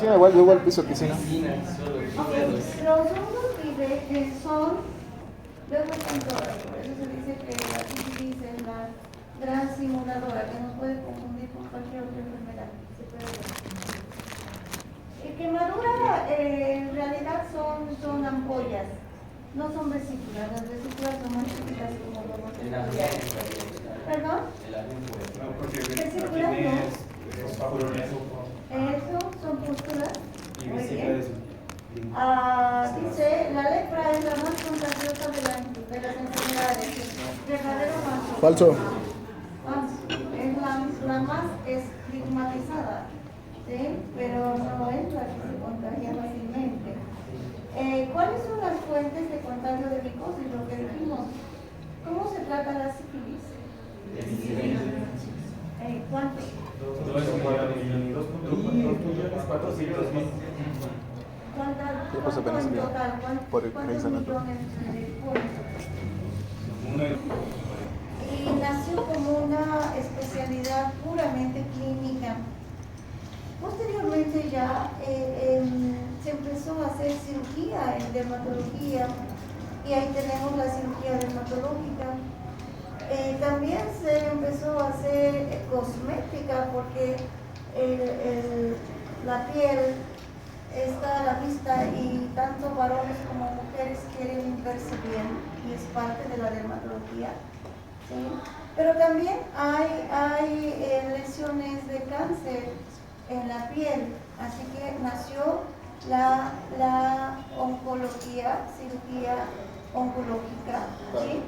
Sí, igual, yo igual piso piscina. Ok, los hongos son, luego están todas, por eso se dice que la sífilis es la gran simuladora que nos puede confundir con cualquier otra enfermedad. Se puede ver. Quemadura en realidad son ampollas, no son vesículas. Las vesículas son más chiquitas como lo hemos estudiado. ¿Perdón? Vesículas no. Eso son pústulas. Muy bien. Dice, la lepra es la más contagiosa de las enfermedades. ¿Verdadero o falso? Falso. Falso. Es la más estigmatizada. ¿Sí? Pero no es la que se contagia fácilmente. ¿Cuáles son las fuentes de contagio de micosis? Lo que dijimos. ¿Cómo se trata la sífilis? ¿Cuánto? 2.400.000. ¿Cuánto en total? ¿Cuántos millones de pollos? Y nació como una especialidad puramente clínica. Posteriormente ya se empezó a hacer cirugía en dermatología y ahí tenemos la cirugía dermatológica. También se empezó a hacer cosmética porque la piel está a la vista y tanto varones como mujeres quieren verse bien y es parte de la dermatología. ¿Sí? Pero también hay lesiones de cáncer en la piel, así que nació la oncología, cirugía oncológica. ¿Sí?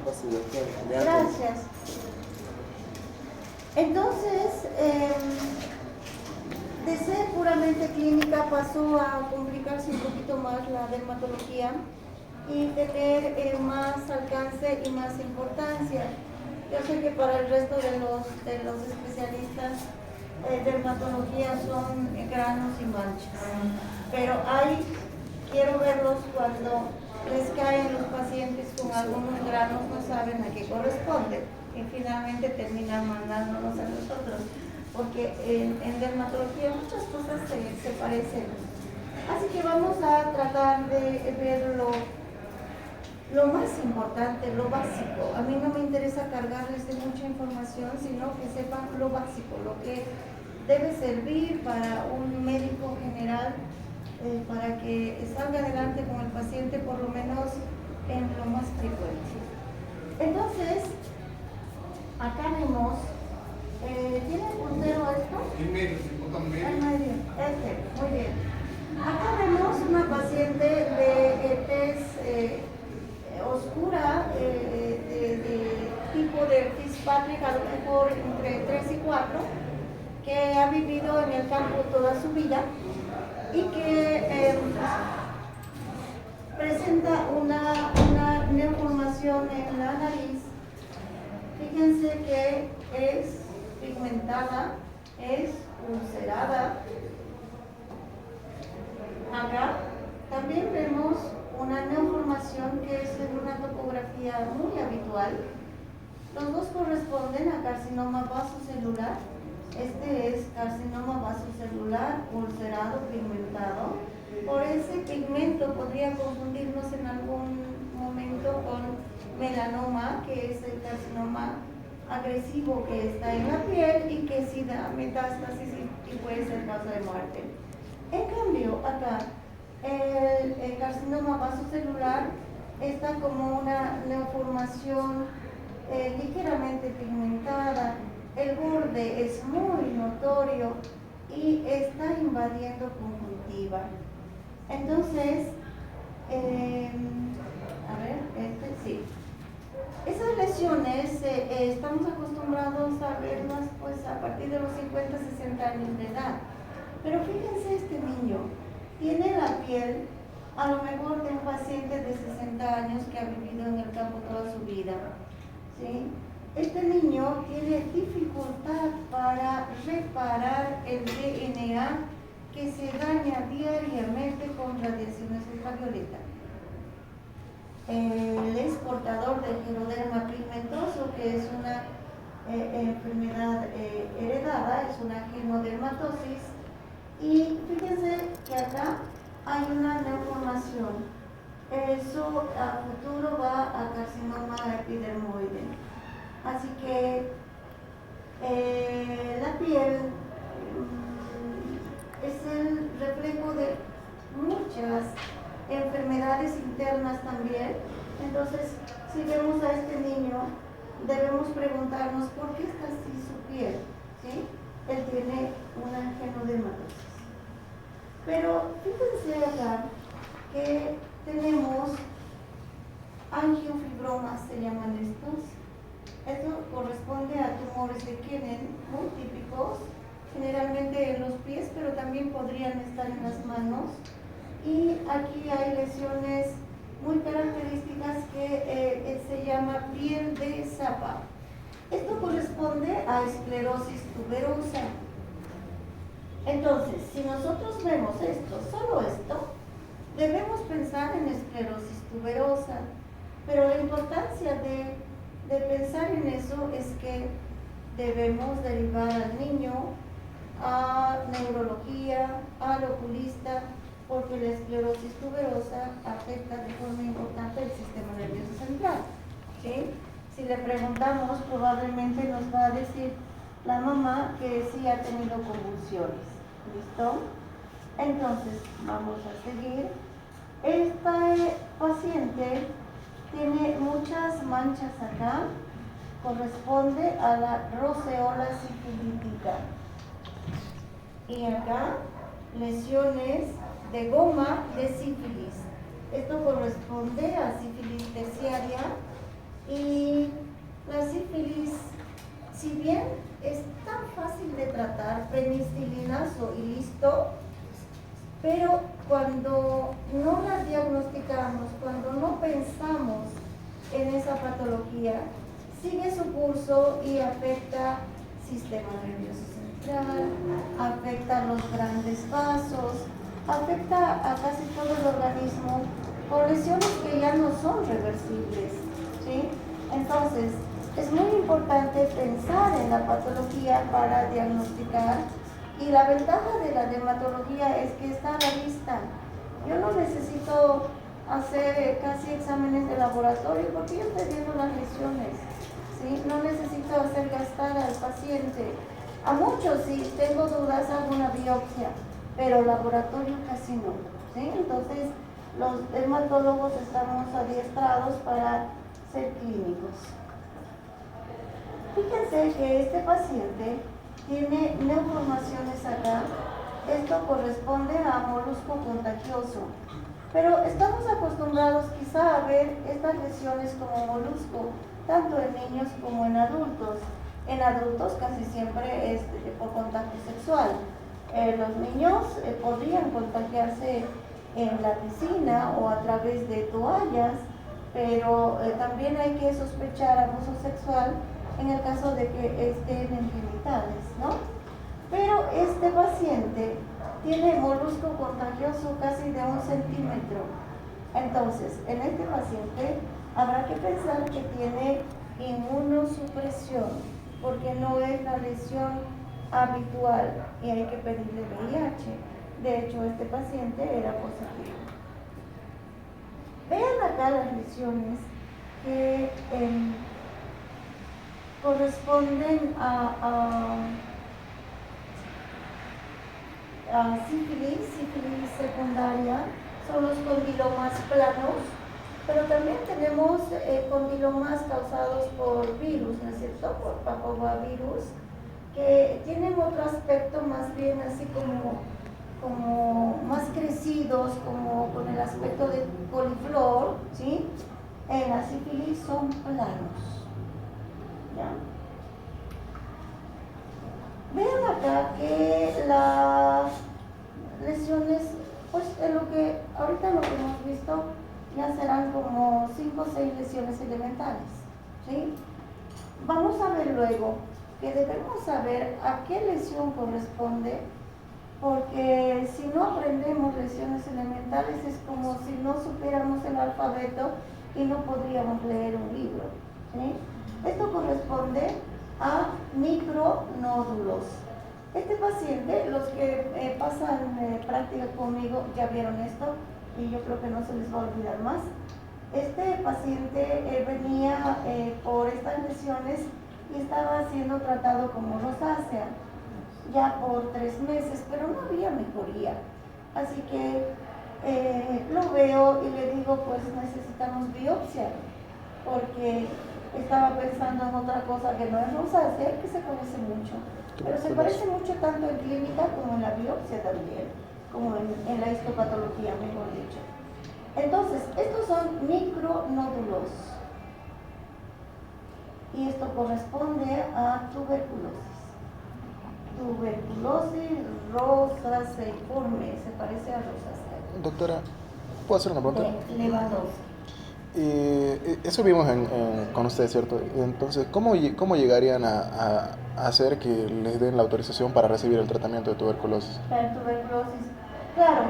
Gracias. Entonces, de ser puramente clínica pasó a complicarse un poquito más la dermatología y tener más alcance y más importancia. Yo sé que para el resto de los especialistas, dermatología son granos y manchas, pero quiero verlos cuando les caen los pacientes con algunos granos, no saben a qué corresponde y finalmente terminan mandándonos a nosotros, porque en dermatología muchas cosas se parecen. Así que vamos a tratar de ver lo más importante, lo básico. A mí no me interesa cargarles de mucha información, sino que sepan lo básico, lo que debe servir para un médico general para que salga adelante con el paciente por lo menos en lo más frecuente. Entonces, acá vemos, ¿tiene puntero esto? En medio, se importa medio. En medio, muy bien. Acá vemos una paciente de tez oscura, de tipo de Fitzpatrick, a lo mejor entre 3 y 4, que ha vivido en el campo toda su vida y que presenta una neoformación en la nariz. Fíjense que es pigmentada, es ulcerada. Acá también vemos una neoformación que es en una topografía muy habitual. Los dos corresponden a carcinoma vasocelular. Este es carcinoma vasocelular ulcerado, pigmentado. Por ese pigmento podría confundirnos en algún momento con melanoma, que es el carcinoma agresivo que está en la piel y que sí da metástasis y puede ser causa de muerte. En cambio, acá, el carcinoma vasocelular está como una neoformación ligeramente pigmentada, el borde es muy notorio y está invadiendo conjuntiva. Entonces, sí. Esas lesiones estamos acostumbrados a verlas pues, a partir de los 50, 60 años de edad. Pero fíjense este niño, tiene la piel a lo mejor de un paciente de 60 años que ha vivido en el campo toda su vida. ¿Sí? Este niño tiene dificultad para reparar el DNA que se daña diariamente con radiaciones ultravioletas. Él es portador de geroderma pigmentoso, que es una enfermedad heredada, es una genodermatosis. Y fíjense que hay una neoformación. Eso a futuro va a carcinoma epidermoide. Así que la piel es el reflejo de muchas enfermedades internas también. Entonces, si vemos a este niño, debemos preguntarnos por qué está así su piel, ¿sí? Él tiene una genodermatosis. Pero fíjense acá que tenemos angiofibromas, se llaman estos. Esto corresponde a tumores de Kenen muy típicos, generalmente en los pies, pero también podrían estar en las manos. Y aquí hay lesiones muy características que se llama piel de Zapa. Esto corresponde a esclerosis tuberosa. Entonces, si nosotros vemos esto, solo esto, debemos pensar en esclerosis tuberosa. Pero la importancia de pensar en eso es que debemos derivar al niño a neurología, al oculista, porque la esclerosis tuberosa afecta de forma importante el sistema nervioso central, ¿sí? Si le preguntamos, probablemente nos va a decir la mamá que sí ha tenido convulsiones. ¿Listo? Entonces, vamos a seguir. Esta paciente tiene muchas manchas acá, corresponde a la roceola sifilítica. Y acá, lesiones de goma de sífilis. Esto corresponde a sífilis terciaria. Y la sífilis, si bien es tan fácil de tratar, penicilinazo y listo, pero cuando no la diagnosticamos, cuando no pensamos en esa patología, sigue su curso y afecta sistema nervioso central, afecta los grandes vasos, afecta a casi todo el organismo con lesiones que ya no son reversibles, ¿sí? Entonces, es muy importante pensar en la patología para diagnosticar, y la ventaja de la dermatología es que está a la vista. Yo no necesito hacer casi exámenes de laboratorio porque yo estoy viendo las lesiones, ¿sí? No necesito hacer gastar al paciente. A muchos, si tengo dudas, hago una biopsia, pero laboratorio casi no, ¿sí? Entonces, los dermatólogos estamos adiestrados para ser clínicos. Fíjense que este paciente tiene neoformaciones acá. Esto corresponde a molusco contagioso. Pero estamos acostumbrados quizá a ver estas lesiones como molusco, tanto en niños como en adultos. En adultos casi siempre es por contacto sexual. Los niños podrían contagiarse en la piscina o a través de toallas, pero también hay que sospechar abuso sexual en el caso de que estén en genitales, ¿no? Pero este paciente tiene molusco contagioso casi de 1 centímetro. Entonces, en este paciente habrá que pensar que tiene inmunosupresión, porque no es la lesión habitual y hay que pedirle VIH. De hecho, este paciente era positivo. Vean acá las lesiones que corresponden a sífilis secundaria, son los condilomas planos, pero también tenemos condilomas causados por virus, ¿no es cierto? Por papovavirus, que tienen otro aspecto más bien así como más crecidos, como con el aspecto de coliflor, ¿sí? En la sífilis son planos. ¿Ya? Vean acá que las lesiones, pues en lo que ahorita lo que hemos visto, ya serán como 5 o 6 lesiones elementales, ¿sí? Vamos a ver luego que debemos saber a qué lesión corresponde, porque si no aprendemos lesiones elementales es como si no supiéramos el alfabeto y no podríamos leer un libro, ¿sí? Esto corresponde a micronódulos. Este paciente, los que pasan práctica conmigo ya vieron esto y yo creo que no se les va a olvidar más. Este paciente venía por estas lesiones y estaba siendo tratado como rosácea ya por 3 meses, pero no había mejoría. Así que lo veo y le digo, pues necesitamos biopsia, porque estaba pensando en otra cosa que no es rosácea, que se parece mucho. Pero se parece mucho tanto en clínica como en la biopsia también, como en la histopatología, mejor dicho. Entonces, estos son micronódulos y esto corresponde a tuberculosis. Tuberculosis rosaceiforme, se parece a rosácea. Doctora, ¿puedo hacer una pregunta? Lewandowski. Eso vimos con usted, ¿cierto? Entonces, ¿cómo llegarían a hacer que les den la autorización para recibir el tratamiento de tuberculosis? Para tuberculosis, claro,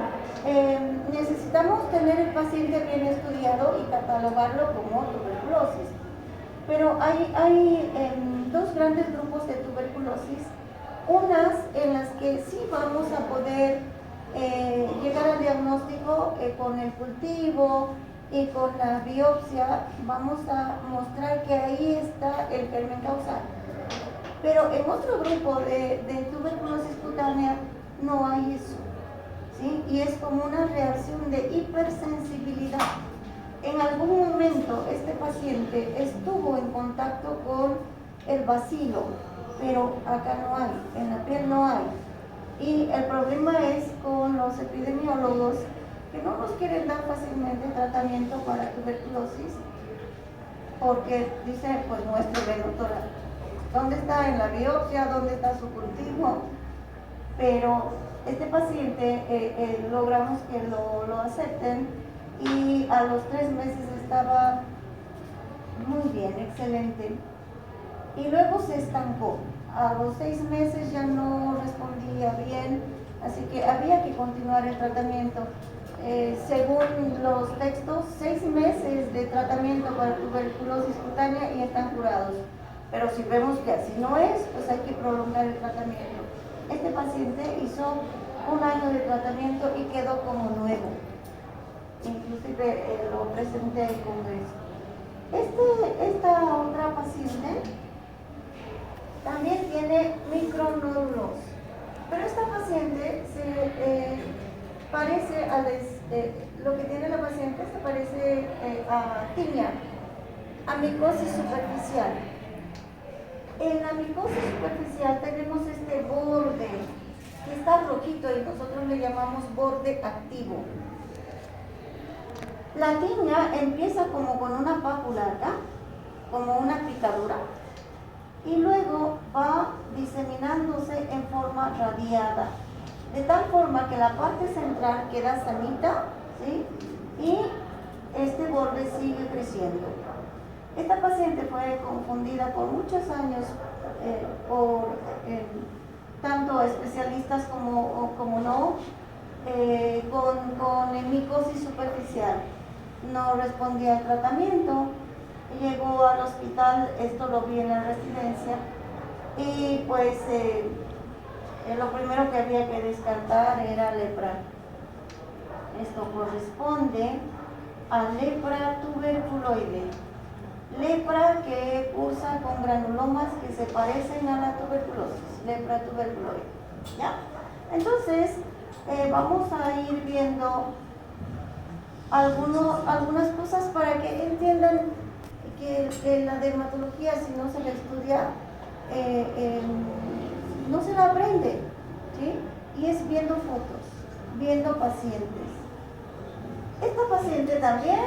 necesitamos tener el paciente bien estudiado y catalogarlo como tuberculosis. Pero hay dos grandes grupos de tuberculosis, unas en las que sí vamos a poder llegar al diagnóstico con el cultivo y con la biopsia, vamos a mostrar que ahí está el germen causal. Pero en otro grupo de tuberculosis cutánea no hay eso, ¿sí? Y es como una reacción de hipersensibilidad. En algún momento este paciente estuvo en contacto con el bacilo, pero acá no hay, en la piel no hay. Y el problema es con los epidemiólogos que no nos quieren dar fácilmente tratamiento para tuberculosis, porque dicen, pues muéstrele, doctora, ¿dónde está en la biopsia? ¿Dónde está su cultivo? Pero este paciente logramos que lo acepten y a los 3 meses estaba muy bien, excelente. Y luego se estancó. A los 6 meses ya no respondía bien, así que había que continuar el tratamiento. Según los textos, 6 meses de tratamiento para tuberculosis cutánea y están curados. Pero si vemos que así no es, pues hay que prolongar el tratamiento. Este paciente hizo 1 año de tratamiento y quedó como nuevo. Inclusive lo presenté en congreso. Esta otra paciente también tiene micronódulos, pero esta paciente se parece a lo que tiene la paciente se parece a tiña, a micosis superficial. En la micosis superficial tenemos este borde que está rojito y nosotros le llamamos borde activo. La tiña empieza como con una pápula acá, como una picadura, y luego va diseminándose en forma radiada, de tal forma que la parte central queda sanita, ¿sí? Y este borde sigue creciendo. Esta paciente fue confundida por muchos años por tanto especialistas como no, con micosis superficial. No respondía al tratamiento, llegó al hospital, esto lo vi en la residencia, y pues lo primero que había que descartar era lepra. Esto corresponde a lepra tuberculoide. Lepra que cursa con granulomas que se parecen a la tuberculosis, lepra tuberculoide. ¿Ya? Entonces, vamos a ir viendo algunas cosas para que entiendan que la dermatología, si no se la estudia, no se la aprende, ¿sí? Y es viendo fotos, viendo pacientes. Esta paciente también,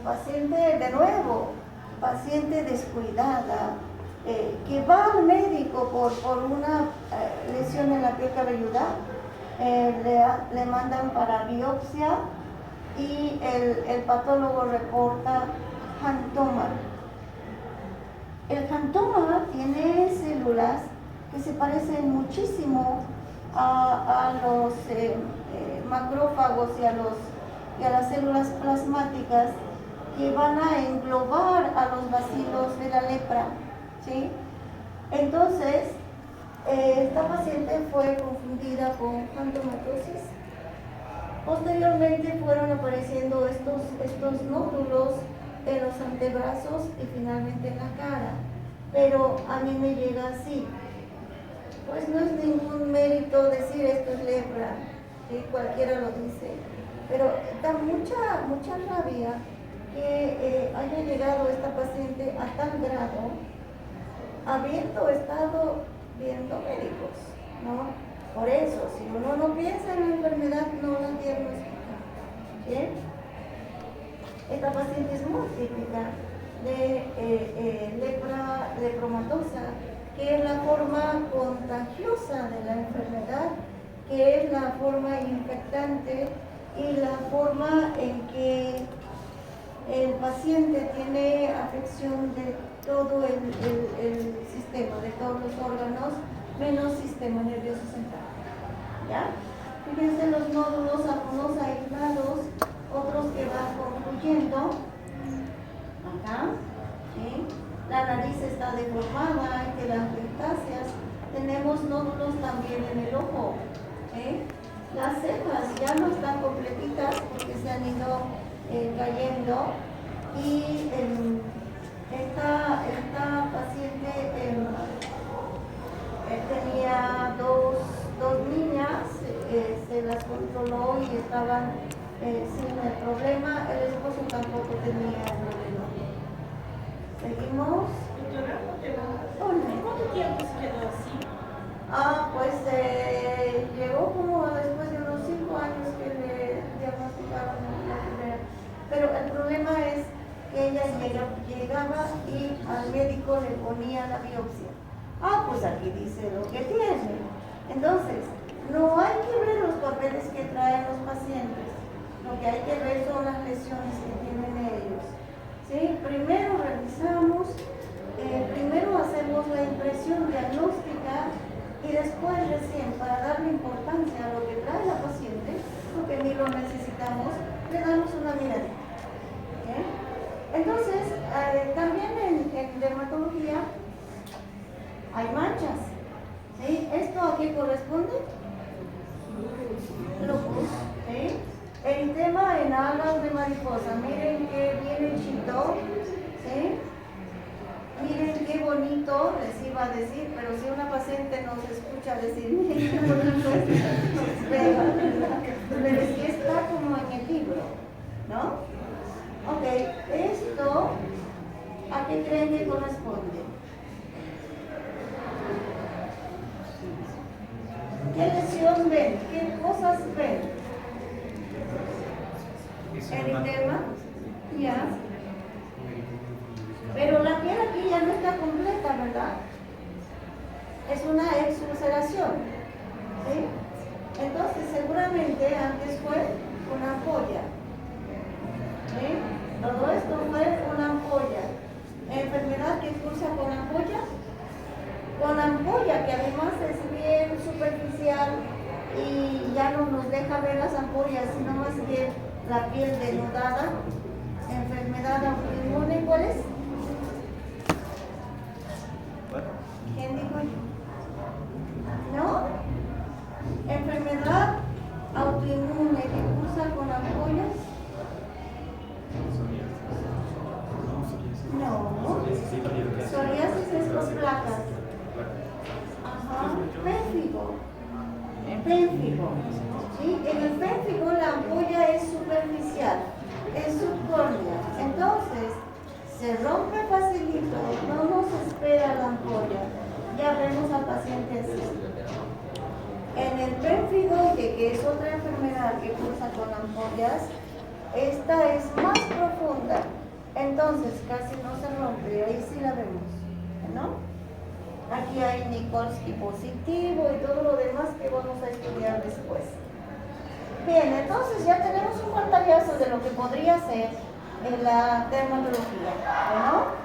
paciente de nuevo, paciente descuidada, que va al médico por una lesión en la piel cabelluda, le mandan para biopsia y el patólogo reporta xantoma. El xantoma tiene células que se parecen muchísimo a los macrófagos y a las células plasmáticas que van a englobar a los bacilos de la lepra, ¿sí? Entonces, Esta paciente fue confundida con fantomatosis. Posteriormente fueron apareciendo estos nódulos en los antebrazos y finalmente en la cara. Pero a mí me llega así. Pues no es ningún mérito decir esto es lepra, ¿sí? Cualquiera lo dice. Pero da mucha rabia que haya llegado esta paciente a tal grado, habiendo estado viendo médicos, ¿no? Por eso, si uno no piensa en la enfermedad, no la diagnostica. ¿Sí? Esta paciente es muy típica de lepra lepromatosa, que es la forma contagiosa de la enfermedad, que es la forma infectante y la forma en que el paciente tiene afección de todo el sistema, de todos los órganos, menos sistema nervioso central. ¿Ya? Fíjense los nódulos, algunos aislados, otros que van concluyendo. Acá, ¿sí? La nariz está deformada, hay telangiectasias. Tenemos nódulos también en el ojo. ¿Sí? Las cejas ya no están completitas porque se han ido cayendo. Y esta paciente tenía dos niñas, se las controló y estaban sin el problema. El esposo tampoco tenía el problema. Seguimos. ¿Cuánto tiempo se quedó así? Pues llegó como después de unos 5 años que le diagnosticaron la primera. Pero el problema es que ella llegaba y al médico le ponía la biopsia. Pues aquí dice lo que tiene. Entonces, no hay que ver los papeles que traen los pacientes. Lo que hay que ver son las lesiones que tienen ellos. ¿Sí? Primero revisamos, primero hacemos la impresión diagnóstica y después recién, para darle importancia a lo que trae la paciente, porque ni lo necesitamos, le damos una miradita. ¿Okay? Entonces, también en dermatología hay manchas. ¿Sí? ¿Esto a qué corresponde? Lupus. ¿Sí? Eritema en alas de mariposa. Miren que viene chito. ¿Sí? Miren qué bonito, les iba a decir, pero si una paciente nos escucha decir, miren qué bonito es, pero es que está como en el libro, ¿no? Ok, esto, ¿a qué creen que corresponde? ¿Qué lesión ven? ¿Qué cosas ven? Eritema, ya. Pero la piel aquí ya no está completa, ¿verdad? Es una exulceración, ¿sí? Entonces, seguramente antes fue una ampolla, ¿sí? Todo esto fue una ampolla. ¿Enfermedad que cursa con ampolla? Con ampolla, que además es bien superficial y ya no nos deja ver las ampollas, sino más bien la piel denudada. Enfermedad autoinmune, ¿cuál es? ¿Quién dijo yo? ¿No? Enfermedad autoinmune que cursa con ampollas. No. Psoriasis es con placas. Ajá. Pénfigo. Pénfigo. ¿Sí? En el pénfigo la ampolla es superficial, es subcórnea. Entonces, se rompe facilito, no nos espera la ampolla. Ya vemos al paciente así. En el pemphigoide, que es otra enfermedad que cursa con ampollas, esta es más profunda. Entonces casi no se rompe, ahí sí la vemos, ¿no? Aquí hay Nikolsky positivo y todo lo demás que vamos a estudiar después. Bien, entonces ya tenemos un pantallazo de lo que podría ser en la dermatología, ¿no?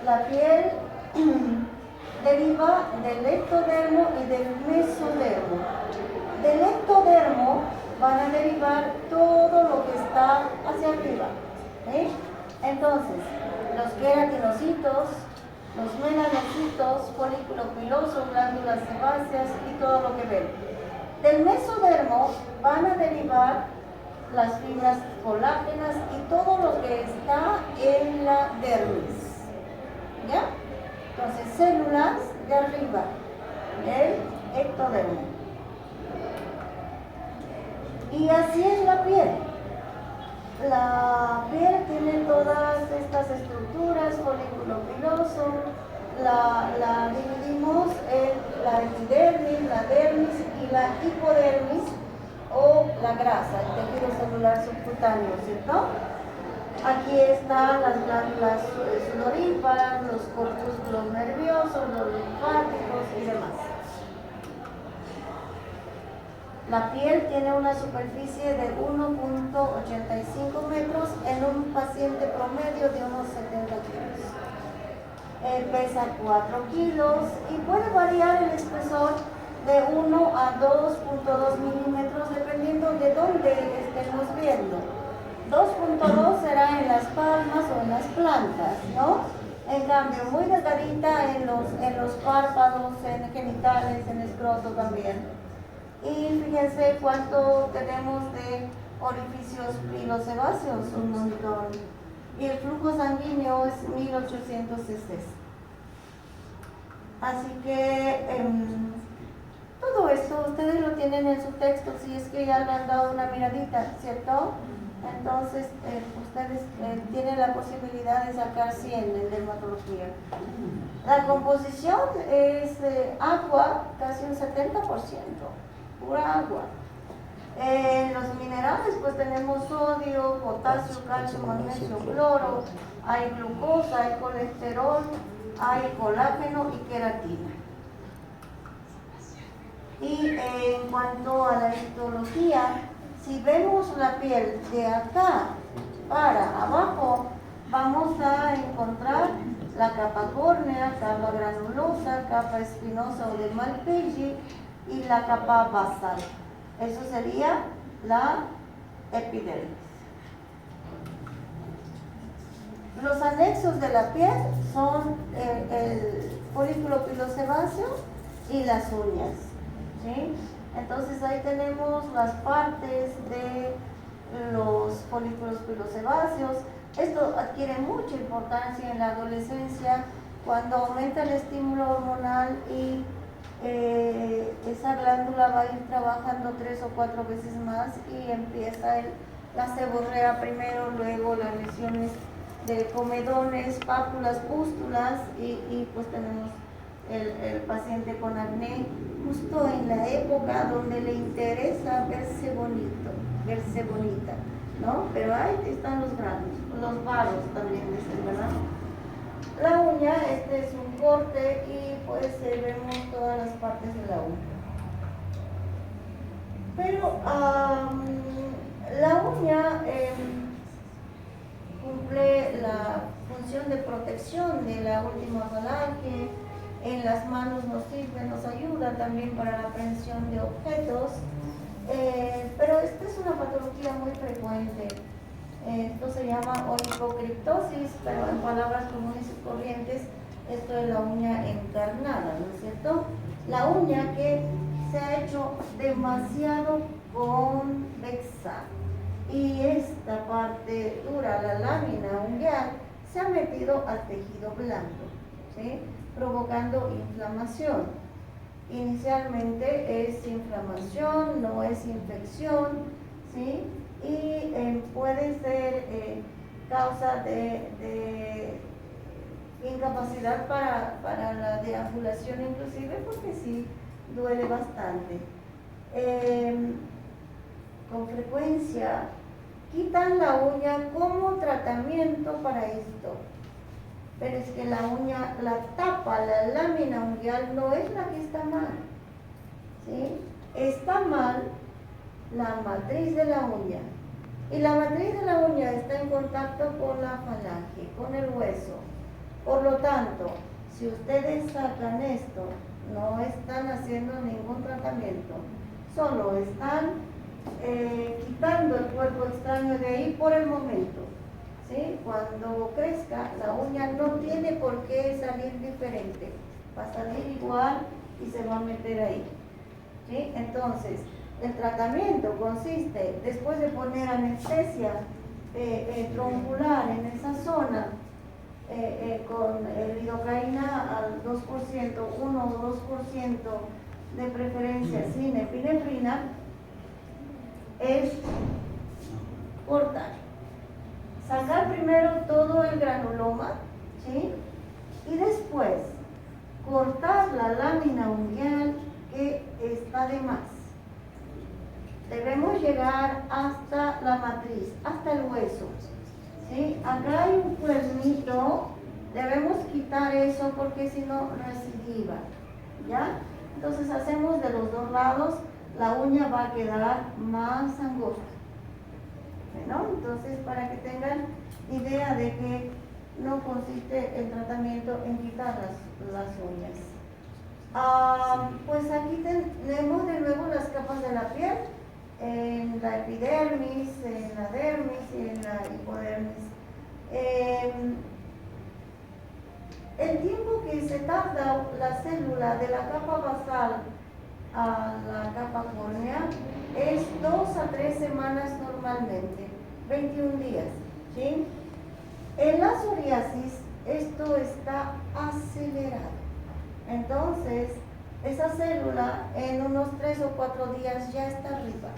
La piel deriva del ectodermo y del mesodermo. Del ectodermo van a derivar todo lo que está hacia arriba, ¿sí? Entonces, los queratinocitos, los melanocitos, folículo piloso, glándulas sebáceas y todo lo que ven. Del mesodermo van a derivar las fibras colágenas y todo lo que está en la dermis. ¿Ya? Entonces, células de arriba, el ectodermo. Y así es la piel. La piel tiene todas estas estructuras, folículo piloso, la dividimos en la epidermis, la dermis y la hipodermis o la grasa, el tejido celular subcutáneo, ¿cierto? Aquí están las glándulas sudoríparas, los corpúsculos nerviosos, los linfáticos y demás. La piel tiene una superficie de 1.85 metros en un paciente promedio de unos 70 kilos. Pesa 4 kilos y puede variar el espesor de 1 a 2.2 milímetros dependiendo de dónde estemos viendo. 2.2 será en las palmas o en las plantas, ¿no? En cambio, muy delgadita en los párpados, en genitales, en escroto también. Y fíjense cuánto tenemos de orificios pilosebáceos, un montón. Y el flujo sanguíneo es 1800 cc. Así que todo esto ustedes lo tienen en su texto, si es que ya le han dado una miradita, ¿cierto? Entonces ustedes tienen la posibilidad de sacar 100 en dermatología. La composición es agua, casi un 70%, pura agua. Los minerales, pues tenemos sodio, potasio, calcio, magnesio, cloro, hay glucosa, hay colesterol, hay colágeno y queratina. Y en cuanto a la histología, si vemos la piel de acá para abajo, vamos a encontrar la capa córnea, capa granulosa, capa espinosa o de Malpighi y la capa basal. Eso sería la epidermis. Los anexos de la piel son el folículo pilosebáceo y las uñas, ¿sí? Entonces ahí tenemos las partes de los folículos pilosebáceos. Esto adquiere mucha importancia en la adolescencia cuando aumenta el estímulo hormonal y esa glándula va a ir trabajando 3 o 4 veces más y empieza la seborrea primero, luego las lesiones de comedones, pápulas, pústulas y pues tenemos el paciente con acné justo en la época donde le interesa verse bonito, verse bonita, ¿no? Pero ahí están los granos, los varos también dicen, ¿verdad? La uña, este es un corte y pues vemos todas las partes de la uña. Pero la uña cumple la función de protección de la última falange. En las manos nos sirve, nos ayuda también para la aprehensión de objetos, pero esta es una patología muy frecuente. Esto se llama oligocriptosis, pero en palabras comunes y corrientes, esto es la uña encarnada, ¿no es cierto? La uña que se ha hecho demasiado convexa y esta parte dura, la lámina ungueal, se ha metido al tejido blando, ¿sí? Provocando inflamación. Inicialmente es inflamación, no es infección, ¿sí? Y puede ser causa de incapacidad para la deambulación inclusive, porque sí duele bastante. Con frecuencia quitan la uña como tratamiento para esto. Pero es que la uña, la tapa, la lámina ungueal no es la que está mal, ¿sí? Está mal la matriz de la uña. Y la matriz de la uña está en contacto con la falange, con el hueso. Por lo tanto, si ustedes sacan esto, no están haciendo ningún tratamiento, solo están quitando el cuerpo extraño de ahí por el momento. ¿sí? Cuando crezca, la uña no tiene por qué salir diferente, va a salir igual y se va a meter ahí, ¿sí? Entonces, el tratamiento consiste, después de poner anestesia troncular en esa zona, con lidocaína al 2%, 1 o 2% de preferencia sin epinefrina, es cortar. Sacar primero todo el granuloma, ¿sí? Y después cortar la lámina unguial que está de más. Debemos llegar hasta la matriz, hasta el hueso, ¿sí? Acá hay un cuernito, debemos quitar eso porque si no recidiva, ¿ya? Entonces hacemos de los dos lados, la uña va a quedar más angosta. Bueno, entonces para que tengan idea de que no consiste el tratamiento en quitar las uñas. Pues aquí tenemos de nuevo las capas de la piel, en la epidermis, en la dermis y en la hipodermis. El tiempo que se tarda la célula de la capa basal a la capa córnea es 2 a 3 semanas normalmente, 21 días, ¿sí? En la psoriasis esto está acelerado, entonces esa célula en unos 3 o 4 días ya está arriba,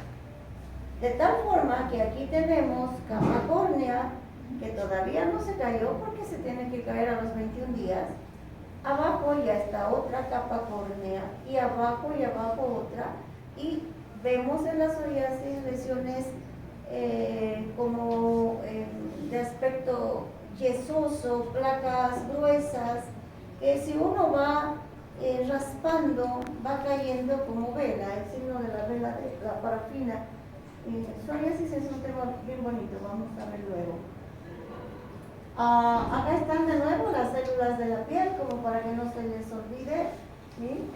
de tal forma que aquí tenemos capa córnea que todavía no se cayó porque se tiene que caer a los 21 días. Abajo ya está otra capa córnea y abajo otra, y vemos en la psoriasis lesiones como de aspecto yesoso, placas gruesas, que si uno va raspando va cayendo como vela, el signo de la vela de la parafina. Psoriasis es un tema bien bonito, vamos a ver luego. Acá están de nuevo las células de la piel, como para que no se les olvide, ¿sí?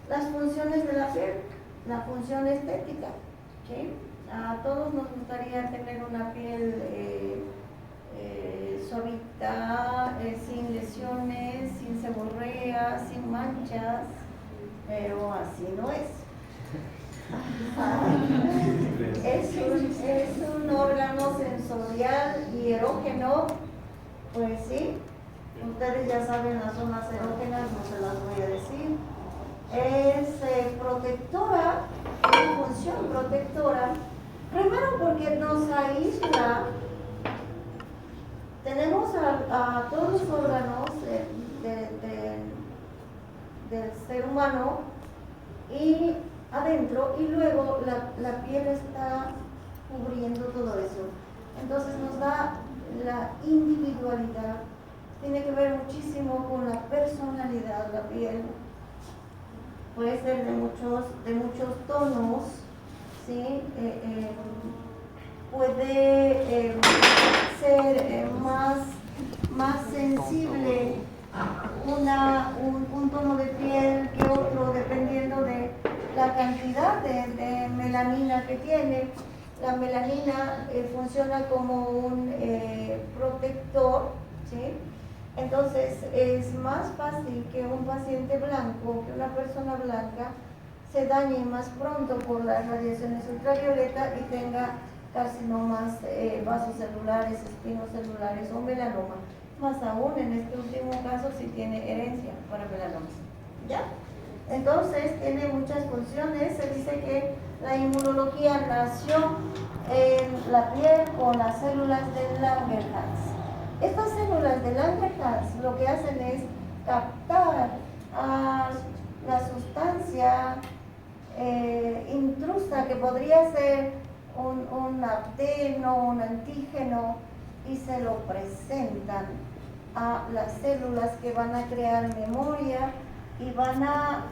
Las funciones de la piel, la función estética, ¿sí? A todos nos gustaría tener una piel suavita, sin lesiones, sin seborrea, sin manchas, pero así no es. Es un órgano sensorial y erógeno, pues sí, ustedes ya saben las zonas erógenas, no se las voy a decir. Es protectora, tiene función protectora, primero porque nos aísla. Tenemos a todos los órganos del ser humano y adentro, y luego la piel está cubriendo todo eso, entonces nos da la individualidad. Tiene que ver muchísimo con la personalidad. La piel puede ser de muchos tonos, ¿sí? Puede ser más sensible un tono de piel que otro, dependiendo de la cantidad de melanina que tiene. La melanina funciona como un protector, ¿sí? Entonces es más fácil que un paciente blanco, que una persona blanca, se dañe más pronto por las radiaciones ultravioleta y tenga carcinomas vasocelulares, espinocelulares o melanoma. Más aún en este último caso si tiene herencia para melanoma, ¿ya? Entonces tiene muchas funciones. Se dice que la inmunología nació en la piel con las células de Langerhans. Estas células de Langerhans lo que hacen es captar la sustancia intrusa, que podría ser un adeno, un antígeno, y se lo presentan a las células que van a crear memoria y van a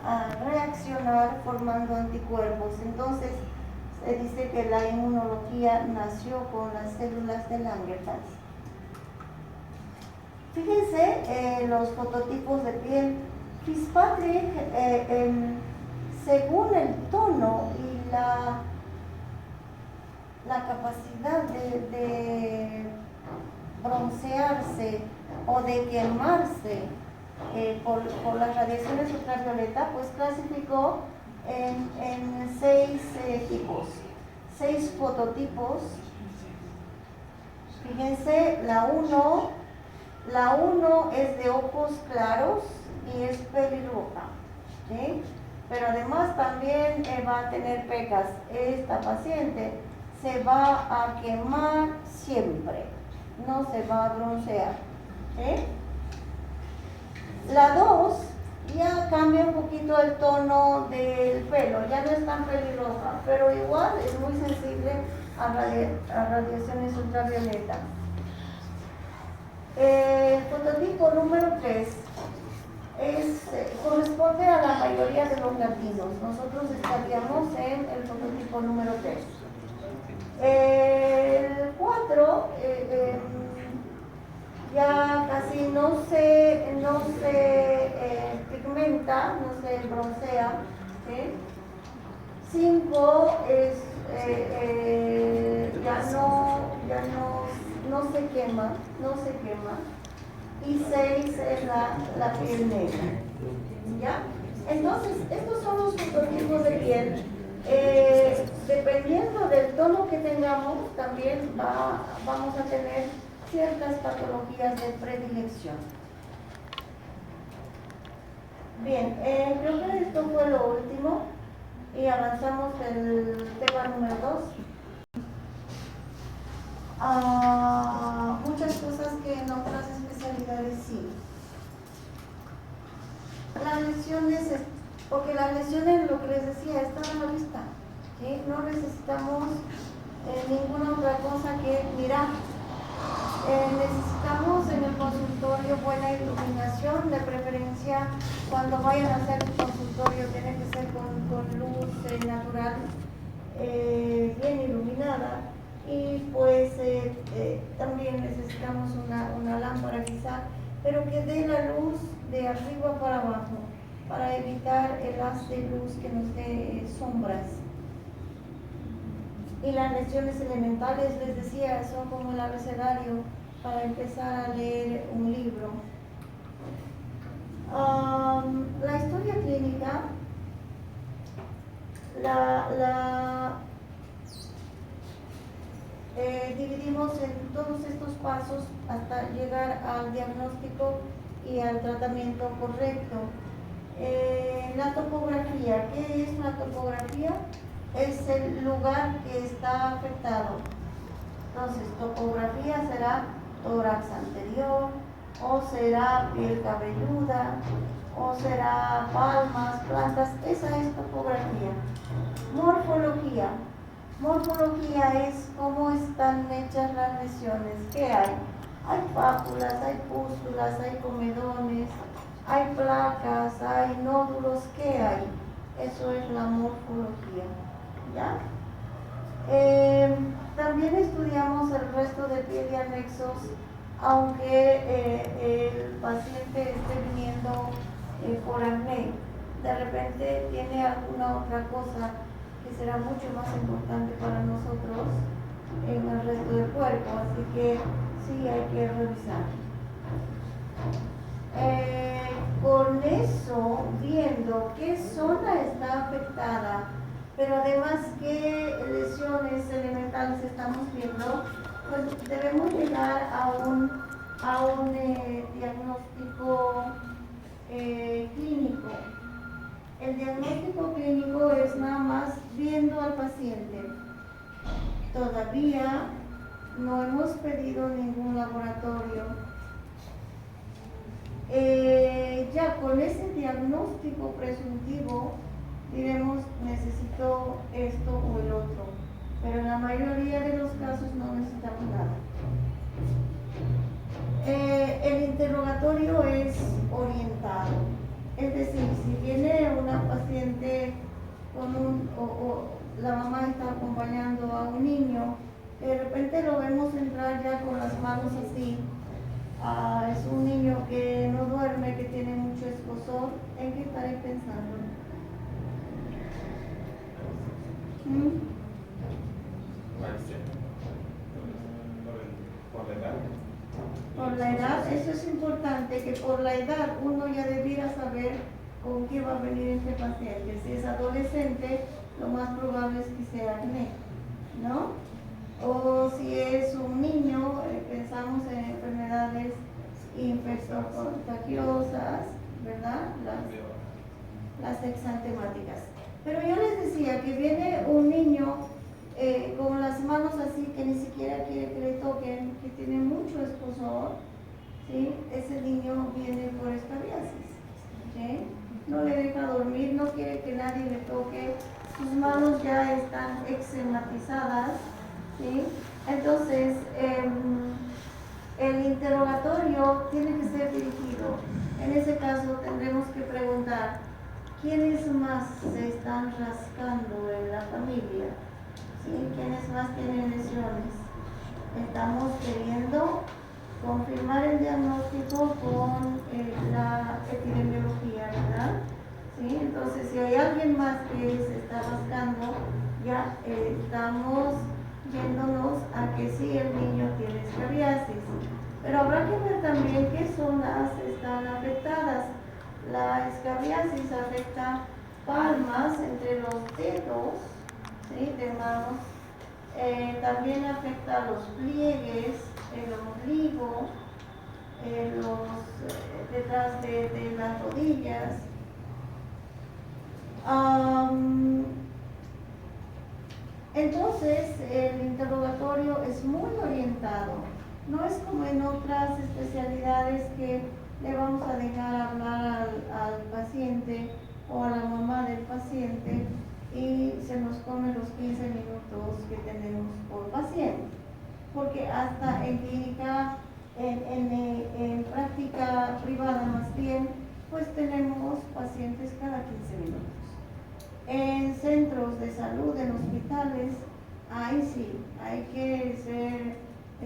reaccionar formando anticuerpos. Entonces se dice que la inmunología nació con las células de Langerhans. Fíjense los fototipos de piel. Fitzpatrick, según el tono y la capacidad de broncearse o de quemarse por las radiaciones ultravioleta, pues clasificó en 6 tipos, 6 fototipos. Fíjense, la 1 es de ojos claros y es pelirroja, ¿sí? Pero además también va a tener pecas. Esta paciente se va a quemar siempre, no se va a broncear, ¿sí? La 2 ya cambia un poquito el tono del pelo, ya no es tan pelirroja, pero igual es muy sensible a radiaciones ultravioleta. El fototipo número 3 corresponde a la mayoría de los latinos. Nosotros estaríamos en el fototipo número 3. El 4 ya casi no se pigmenta, no se broncea, ¿sí? 5 es no se quema, y 6 es la piel negra, ¿ya? Entonces, estos son los fototipos de piel. Dependiendo del tono que tengamos, también vamos a tener ciertas patologías de predilección. Bien, creo que esto fue lo último y avanzamos el tema número 2. Muchas cosas que en otras especialidades sí. Las lesiones, porque las lesiones, lo que les decía, están a la vista, ¿sí? No necesitamos ninguna otra cosa que mirar. Necesitamos en el consultorio buena iluminación, de preferencia cuando vayan a hacer un consultorio tiene que ser con luz natural, bien iluminada, y pues también necesitamos una lámpara quizá, pero que dé la luz de arriba para abajo, para evitar el haz de luz que nos dé sombras. Y las lesiones elementales, les decía, son como el abecedario para empezar a leer un libro. La historia clínica, dividimos en todos estos pasos hasta llegar al diagnóstico y al tratamiento correcto. La topografía, ¿qué es la topografía? Es el lugar que está afectado. Entonces, topografía será tórax anterior, o será piel cabelluda, o será palmas, plantas. Esa es topografía. Morfología. Morfología es cómo están hechas las lesiones. ¿Qué hay? Hay pápulas, hay pústulas, hay comedones, hay placas, hay nódulos. ¿Qué hay? Eso es la morfología, ¿ya? También estudiamos el resto de piel y anexos, aunque el paciente esté viniendo por acné. De repente tiene alguna otra cosa que será mucho más importante para nosotros en el resto del cuerpo, así que sí hay que revisar. Con eso, viendo qué zona está afectada, pero además qué lesiones elementales estamos viendo, pues debemos llegar a un diagnóstico clínico. El diagnóstico clínico es nada más viendo al paciente. Todavía no hemos pedido ningún laboratorio. Ya con ese diagnóstico presuntivo diremos necesito esto o el otro, pero en la mayoría de los casos no necesitamos nada. El interrogatorio es orientado, es decir, si viene una paciente con o la mamá está acompañando a un niño, de repente lo vemos entrar ya con las manos así. Es un niño que no duerme, que tiene mucho escozor. ¿En qué estaré pensando? eso es importante, que por la edad uno ya debiera saber con qué va a venir este paciente. Si es adolescente, lo más probable es que sea acné, ¿no? O si es un niño, pensamos en enfermedades infectocontagiosas, ¿verdad? Las exantemáticas. Pero yo les decía que viene un niño con las manos así, que ni siquiera quiere que le toquen, que tiene mucho escozor, ¿sí? Ese niño viene por escabiasis, ¿sí? No le deja dormir, no quiere que nadie le toque, sus manos ya están eczematizadas, ¿sí? Entonces, el interrogatorio tiene que ser dirigido. En ese caso tendremos que preguntar, ¿quiénes más se están rascando en la familia? ¿Sí? ¿Quiénes más tienen lesiones? Estamos queriendo confirmar el diagnóstico con la epidemiología, ¿verdad? ¿Sí? Entonces, si hay alguien más que se está rascando, ya estamos yéndonos a que sí, el niño tiene escabiasis. Pero habrá que ver también qué zonas están afectadas. La escabiasis afecta palmas entre los dedos, ¿sí? De manos. También afecta los pliegues, el ombligo, detrás de las rodillas. Entonces, el interrogatorio es muy orientado. No es como en otras especialidades que le vamos a dejar hablar al paciente o a la mamá del paciente y se nos come los 15 minutos que tenemos por paciente. Porque hasta en clínica, en práctica privada más bien, pues tenemos pacientes cada 15 minutos. En centros de salud, en hospitales, ahí sí, hay que ser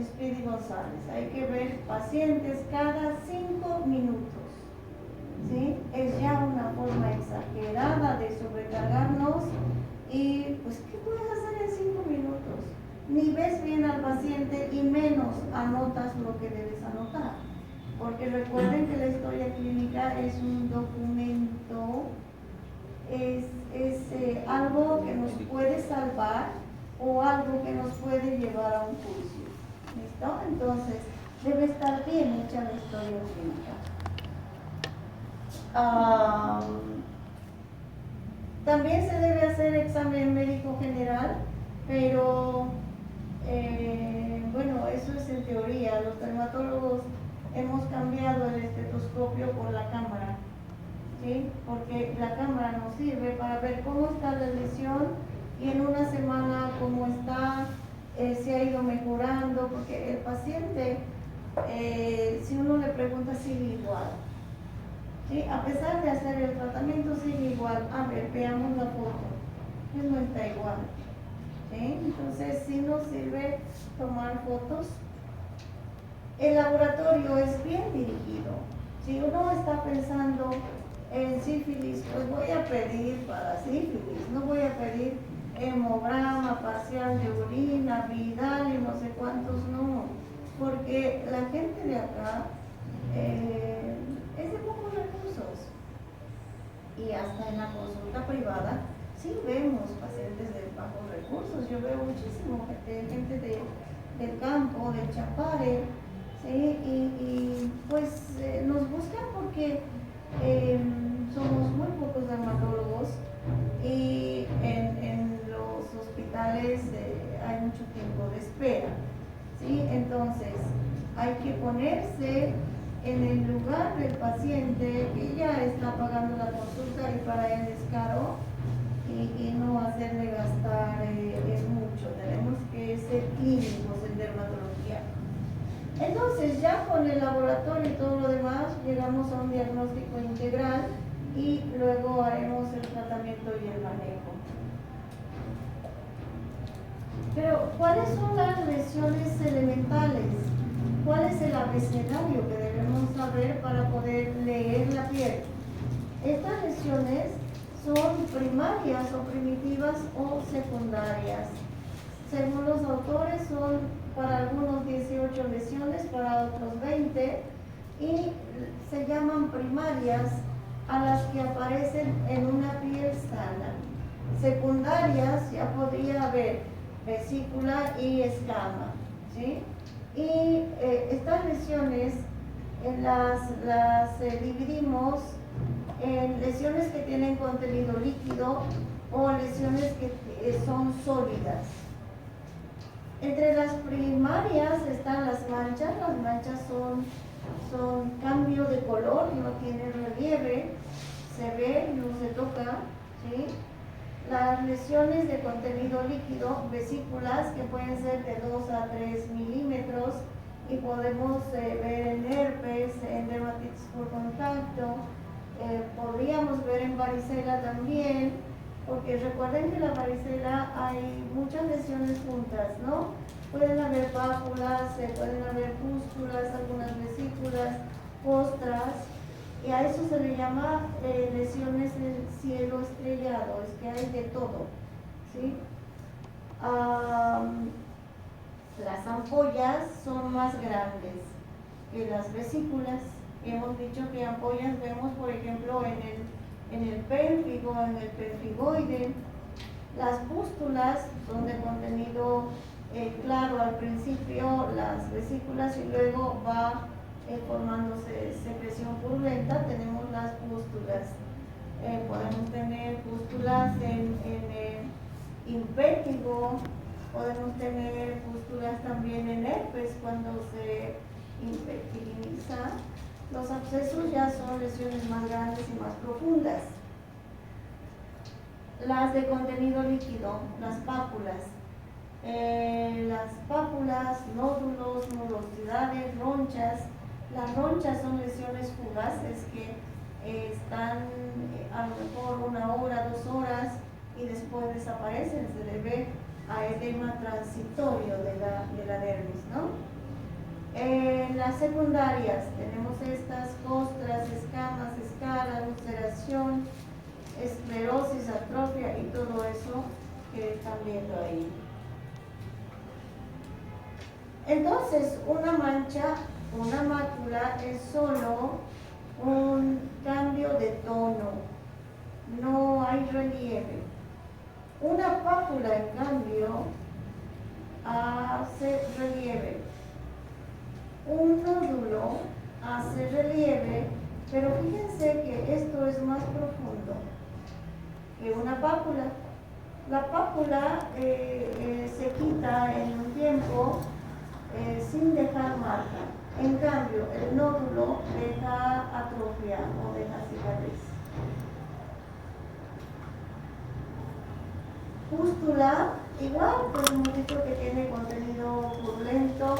Speedy González, hay que ver pacientes cada 5 minutos, ¿sí? Es ya una forma exagerada de sobrecargarnos y pues ¿qué puedes hacer en 5 minutos? Ni ves bien al paciente y menos anotas lo que debes anotar, porque recuerden que la historia clínica es un documento, es algo que nos puede salvar o algo que nos puede llevar a un juicio. ¿Listo? Entonces, debe estar bien hecha la historia clínica. También se debe hacer examen médico general, pero bueno, eso es en teoría. Los dermatólogos hemos cambiado el estetoscopio por la cámara, ¿sí? Porque la cámara nos sirve para ver cómo está la lesión y en una semana cómo está, si ha ido mejorando, porque el paciente, si uno le pregunta, sigue igual, ¿sí? A pesar de hacer el tratamiento, sigue igual. A ver, veamos la foto, que no está igual, ¿sí? Entonces sí nos sirve tomar fotos. El laboratorio es bien dirigido. Si uno está pensando en sífilis, pues voy a pedir para sífilis, no voy a pedir hemograma parcial de orina, Vidal y no sé cuántos, no, porque la gente de acá es de pocos recursos y hasta en la consulta privada sí vemos pacientes de bajos recursos. Yo veo muchísimo gente del campo, de Chapare, ¿sí? Y pues nos buscan porque somos muy pocos dermatólogos y en los hospitales hay mucho tiempo de espera, ¿sí? Entonces hay que ponerse en el lugar del paciente que ya está pagando la consulta y para él es caro y no hacerle gastar mucho. Tenemos que ser clínicos en dermatología. Entonces ya con el laboratorio y todo lo demás llegamos a un diagnóstico integral y luego haremos el tratamiento y el manejo. Pero ¿cuáles son las lesiones elementales? ¿Cuál es el abecedario que debemos saber para poder leer la piel? Estas lesiones son primarias o primitivas o secundarias. Según los autores son para algunos 18 lesiones, para otros 20, y se llaman primarias a las que aparecen en una piel sana. Secundarias ya podría haber vesícula y escama, ¿sí? Y estas lesiones las dividimos en lesiones que tienen contenido líquido o lesiones que son sólidas. Entre las primarias están las manchas son cambio de color, no tienen relieve, se ve, no se toca, ¿sí? Las lesiones de contenido líquido, vesículas que pueden ser de 2 a 3 milímetros y podemos ver en herpes, en dermatitis por contacto, podríamos ver en varicela también, porque recuerden que en la varicela hay muchas lesiones juntas, ¿no? Pueden haber pápulas, pueden haber pústulas, algunas vesículas, costras, y a eso se le llama lesiones del cielo estrellado, es que hay de todo, ¿sí? Las ampollas son más grandes que las vesículas. Hemos dicho que ampollas vemos, por ejemplo, en el pélvico, en el pélvigoide. Las pústulas son de contenido claro al principio, las vesículas, y luego va formándose secreción purulenta. Tenemos las pústulas. Podemos tener pústulas en impétigo, podemos tener pústulas también en herpes cuando se infectiniza. Los abscesos ya son lesiones más grandes y más profundas. Las de contenido líquido, las pápulas. Las pápulas, nódulos, nudosidades, ronchas. Las ronchas son lesiones fugaces que están a lo mejor 1 hora, 2 horas y después desaparecen. Se debe a edema transitorio de la dermis, ¿no? En las secundarias tenemos estas costras, escamas, escaras, ulceración, esclerosis, atrofia y todo eso que están viendo ahí. Entonces, una mancha, una mácula es solo un cambio de tono, no hay relieve. Una pápula, en cambio, hace relieve. Un nódulo hace relieve, pero fíjense que esto es más profundo que una pápula. La pápula se quita en un tiempo sin dejar marca. En cambio, el nódulo deja atrofia o deja cicatriz. Pústula, igual, pues hemos dicho que tiene contenido purulento.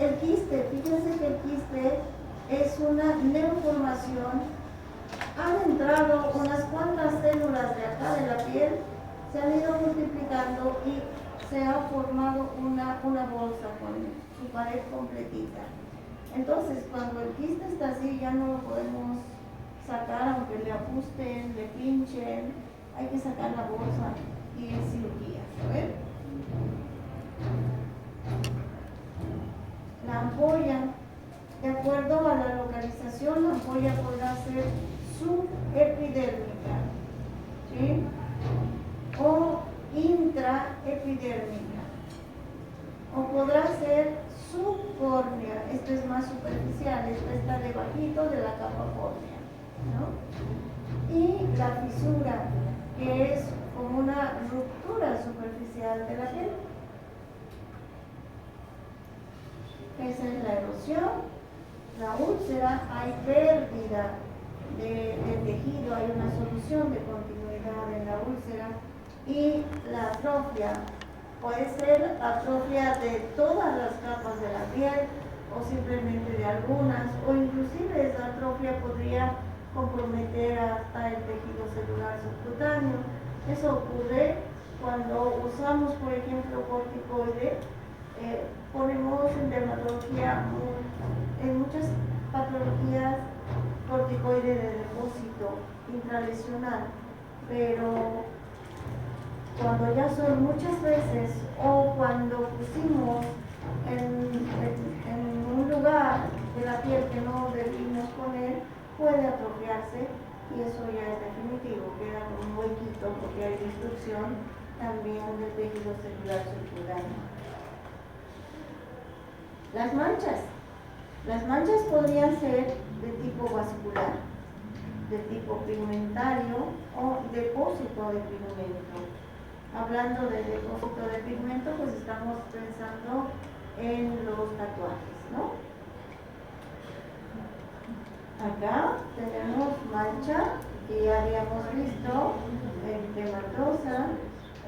El quiste, fíjense que el quiste es una neoformación. Han entrado unas cuantas células de acá de la piel, se han ido multiplicando y se ha formado una bolsa con su pared completita. Entonces, cuando el quiste está así, ya no lo podemos sacar, aunque le ajusten, le pinchen, hay que sacar la bolsa y es cirugía, ¿sabes? La ampolla, de acuerdo a la localización, la ampolla podrá ser subepidérmica, ¿sí? O intraepidérmica, o podrá ser subcórnea. Esto es más superficial, esto está debajito de la capa córnea, ¿no? Y la fisura, que es como una ruptura superficial de la piel. Esa es la erosión. La úlcera, hay pérdida de tejido, hay una solución de continuidad en la úlcera. Y la atrofia puede ser atrofia de todas las capas de la piel o simplemente de algunas, o inclusive esa atrofia podría comprometer hasta el tejido celular subcutáneo. Eso ocurre cuando usamos, por ejemplo, corticoide. Ponemos en dermatología, en muchas patologías, corticoide de depósito intralesional, pero cuando ya son muchas veces o cuando pusimos en un lugar de la piel que no debimos poner puede atrofiarse y eso ya es definitivo, queda con un huequito porque hay destrucción también del tejido celular circundante. Las manchas podrían ser de tipo vascular, de tipo pigmentario o depósito de pigmento. Hablando de depósito de pigmento, pues estamos pensando en los tatuajes, ¿no? Acá tenemos mancha, que ya habíamos visto, erytematosa.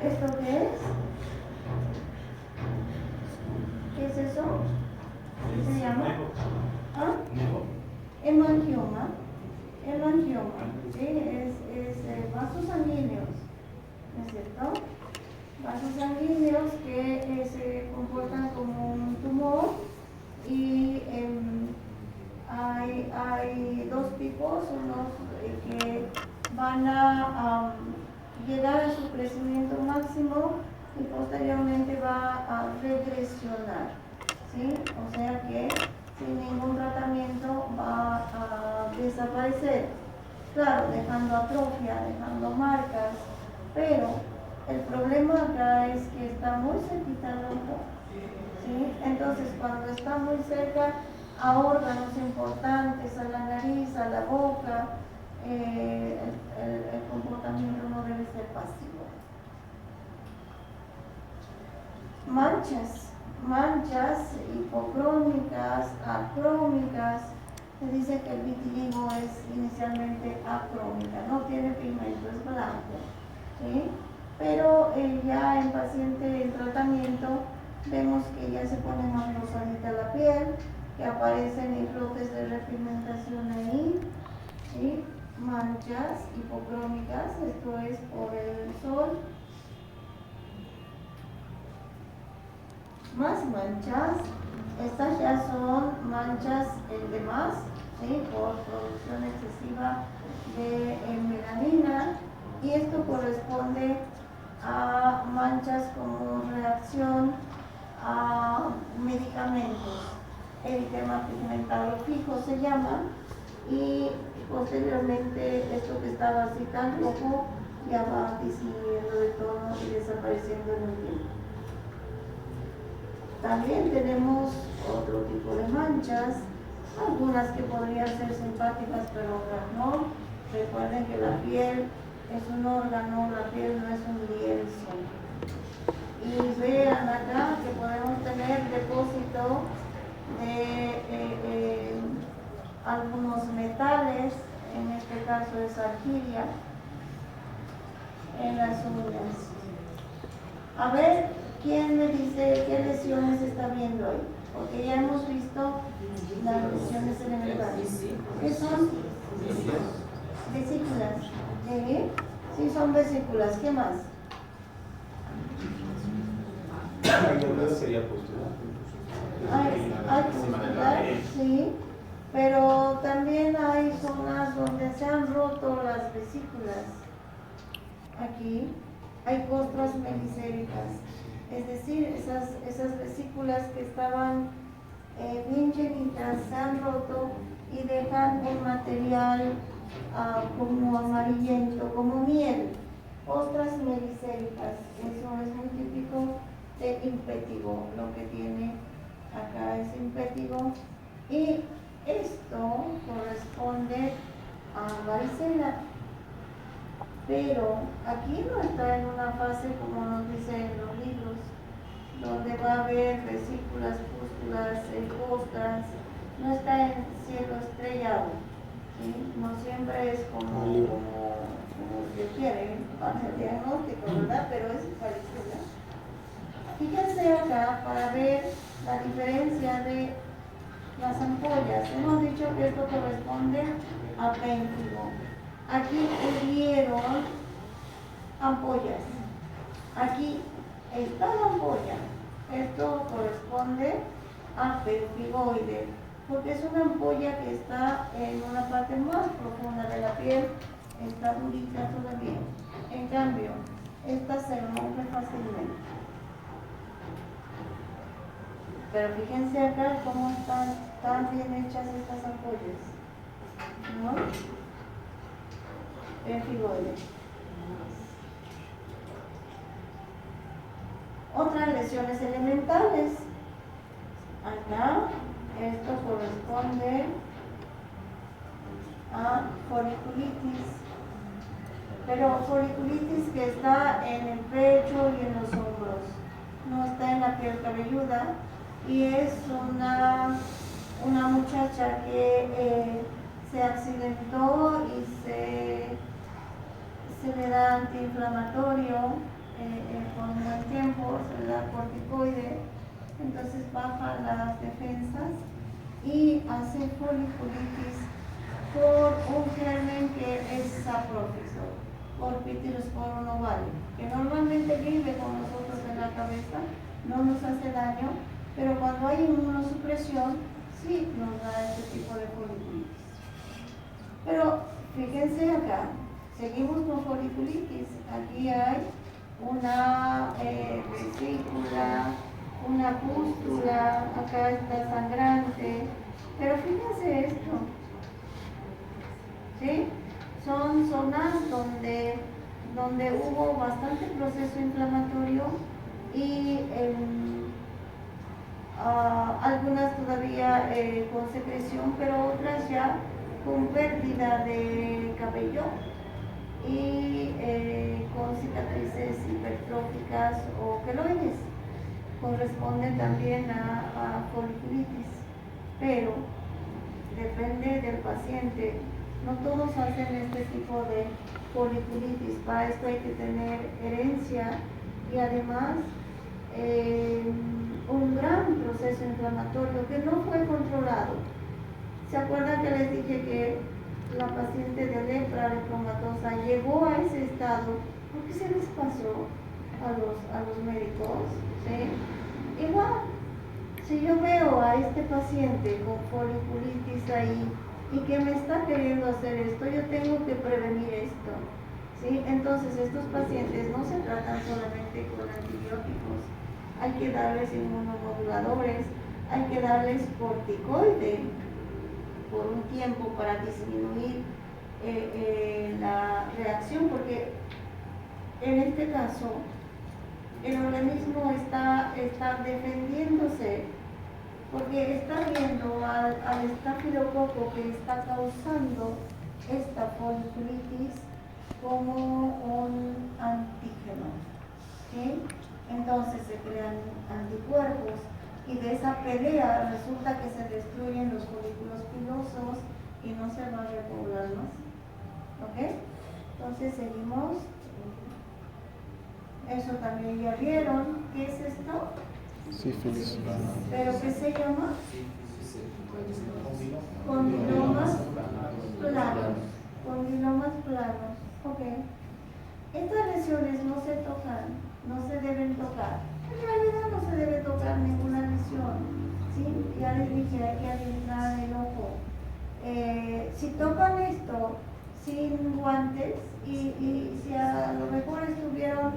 ¿Esto qué es? ¿Qué es eso? ¿Qué se llama? ¿Ah? Hemangioma. Hemangioma, ¿sí? Es vasos sanguíneos, ¿no es cierto? Vasos sanguíneos que se comportan como un tumor y hay dos tipos, unos que van a llegar a su crecimiento máximo y posteriormente va a regresionar, ¿sí? O sea que sin ningún tratamiento va a desaparecer, claro, dejando atrofia, dejando marcas, pero el problema acá es que está muy cerquita al ojo, ¿sí? Entonces cuando está muy cerca a órganos importantes, a la nariz, a la boca, el comportamiento no debe ser pasivo. Manchas hipocrómicas, acrómicas. Se dice que el vitiligo es inicialmente acrómica, no tiene pigmento, es blanco, ¿sí? Pero ya en paciente en tratamiento vemos que ya se pone más rosadita la piel, que aparecen islotes de repigmentación ahí, ¿sí? Manchas hipocrómicas, esto es por el sol. Más manchas, estas ya son manchas edemas, ¿sí? Por producción excesiva de melanina, y esto corresponde a manchas como reacción a medicamentos. Eritema pigmentado fijo se llama, y posteriormente esto que estaba así tan rojo ya va disminuyendo de tono y desapareciendo en el tiempo. También tenemos otro tipo de manchas, algunas que podrían ser simpáticas pero otras no. Recuerden que la piel es un órgano, la piel no es un lienzo. Y vean acá que podemos tener depósito de algunos metales, en este caso es arcilla, en las uñas. A ver, ¿quién me dice qué lesiones está viendo hoy? Porque ya hemos visto las lesiones elementales. ¿Qué son? Vesículas. ¿Sí? Sí, son vesículas. ¿Qué más? Sería postural. Hay postular, sí, pero también hay zonas donde se han roto las vesículas. Aquí hay costras melicéricas, es decir, esas vesículas que estaban bien llenitas se han roto y dejan un material como amarillento, como miel. Costras melicéricas, eso es muy típico de impétigo, lo que tiene acá es impétigo, y esto corresponde a varicela. Pero aquí no está en una fase como nos dicen en los libros, donde va a haber vesículas, pústulas, costras, no está en cielo estrellado, ¿sí? No siempre es como se quiere para el diagnóstico, ¿verdad? Pero es varicela. Fíjense acá para ver la diferencia de las ampollas. Hemos dicho que esto corresponde a pénfigo. Aquí hubieron ampollas. Aquí está la ampolla. Esto corresponde a pemphigoide, porque es una ampolla que está en una parte más profunda de la piel, está durita todavía. En cambio, esta se rompe fácilmente. Pero fíjense acá cómo están tan bien hechas estas ampollas, ¿no? Pemfigoide. Otras lesiones elementales. Acá, esto corresponde a foliculitis. Pero foliculitis que está en el pecho y en los hombros. No está en la piel cabelluda. Y es una muchacha que se accidentó y se le da antiinflamatorio con un buen tiempo, se le da corticoide, entonces baja las defensas y hace foliculitis por un germen que es saprófico, por Pityrosporum ovale, que normalmente vive con nosotros en la cabeza, no nos hace daño, pero cuando hay inmunosupresión, sí nos da este tipo de foliculitis. Pero fíjense acá, seguimos con foliculitis. Aquí hay una vesícula, una pústula, acá está sangrante. Pero fíjense esto, ¿sí? Son zonas donde hubo bastante proceso inflamatorio y algunas todavía con secreción, pero otras ya con pérdida de cabello y con cicatrices hipertróficas o queloides. Corresponden también a foliculitis, pero depende del paciente. No todos hacen este tipo de foliculitis. Para esto hay que tener herencia y además un gran proceso inflamatorio que no fue controlado. ¿Se acuerdan que les dije que la paciente de lepra lepromatosa llegó a ese estado? ¿Por qué se les pasó a los médicos? ¿Sí? Igual, si yo veo a este paciente con foliculitis ahí y que me está queriendo hacer esto, yo tengo que prevenir esto. ¿Sí? Entonces estos pacientes no se tratan solamente con antibióticos, hay que darles inmunomoduladores, hay que darles corticoide por un tiempo para disminuir la reacción, porque en este caso el organismo está defendiéndose, porque está viendo al estafilococo que está causando esta foliculitis como un antígeno, ¿sí? Entonces se crean anticuerpos y de esa pelea resulta que se destruyen los folículos pilosos y no se va a repoblar más. ¿Ok? Entonces seguimos. Eso también ya vieron. ¿Qué es esto? Sífilis. ¿Pero qué se llama? Condilomas planos. Condilomas planos. Ok. Estas lesiones no se tocan, no se deben tocar. En realidad no se debe tocar ninguna lesión. ¿Sí? Ya les dije, hay que adentrar el ojo. Si tocan esto sin guantes y si a lo mejor estuvieron,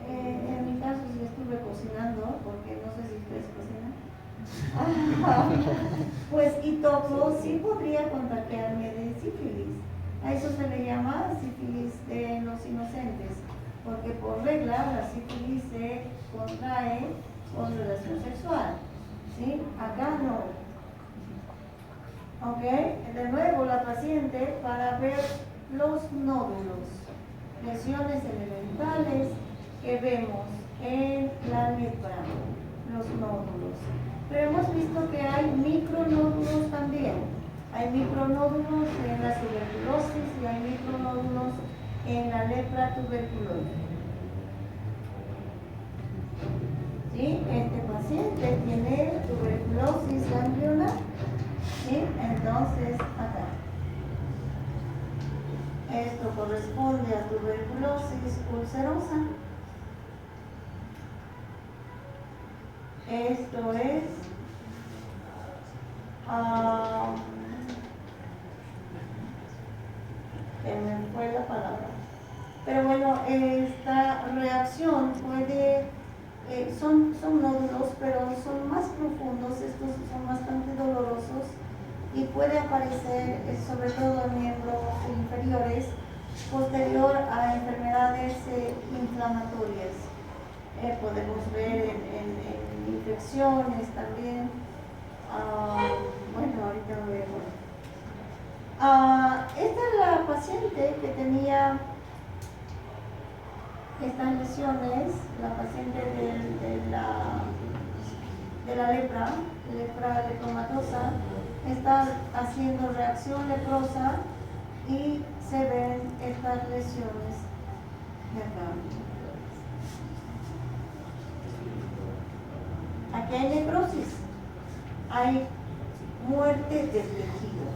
en mi caso si estuve cocinando, porque no sé si ustedes cocinan, pues y toco, sí podría contagiarme de sífilis. A eso se le llama sífilis de los inocentes, porque por regla la sífilis se contrae con relación sexual, ¿sí? Acá no. ¿Ok? De nuevo la paciente para ver los nódulos, lesiones elementales que vemos en la lepra, los nódulos. Pero hemos visto que hay micronódulos también. Hay micronódulos en la tuberculosis y hay micronódulos en la lepra tuberculosa. ¿Sí? Este paciente tiene tuberculosis ganglionar. ¿Sí? Entonces, acá. Esto corresponde a tuberculosis ulcerosa. Esto es se me fue la palabra. Pero bueno, esta reacción puede son nódulos, pero son más profundos, estos son bastante dolorosos y puede aparecer sobre todo en miembros inferiores posterior a enfermedades inflamatorias. Podemos ver en infecciones también. Bueno, ahorita lo vemos. Esta es la paciente que tenía estas lesiones, la paciente de la lepra lepromatosa, está haciendo reacción leprosa y se ven estas lesiones de acá. Aquí hay necrosis, hay muerte del tejido.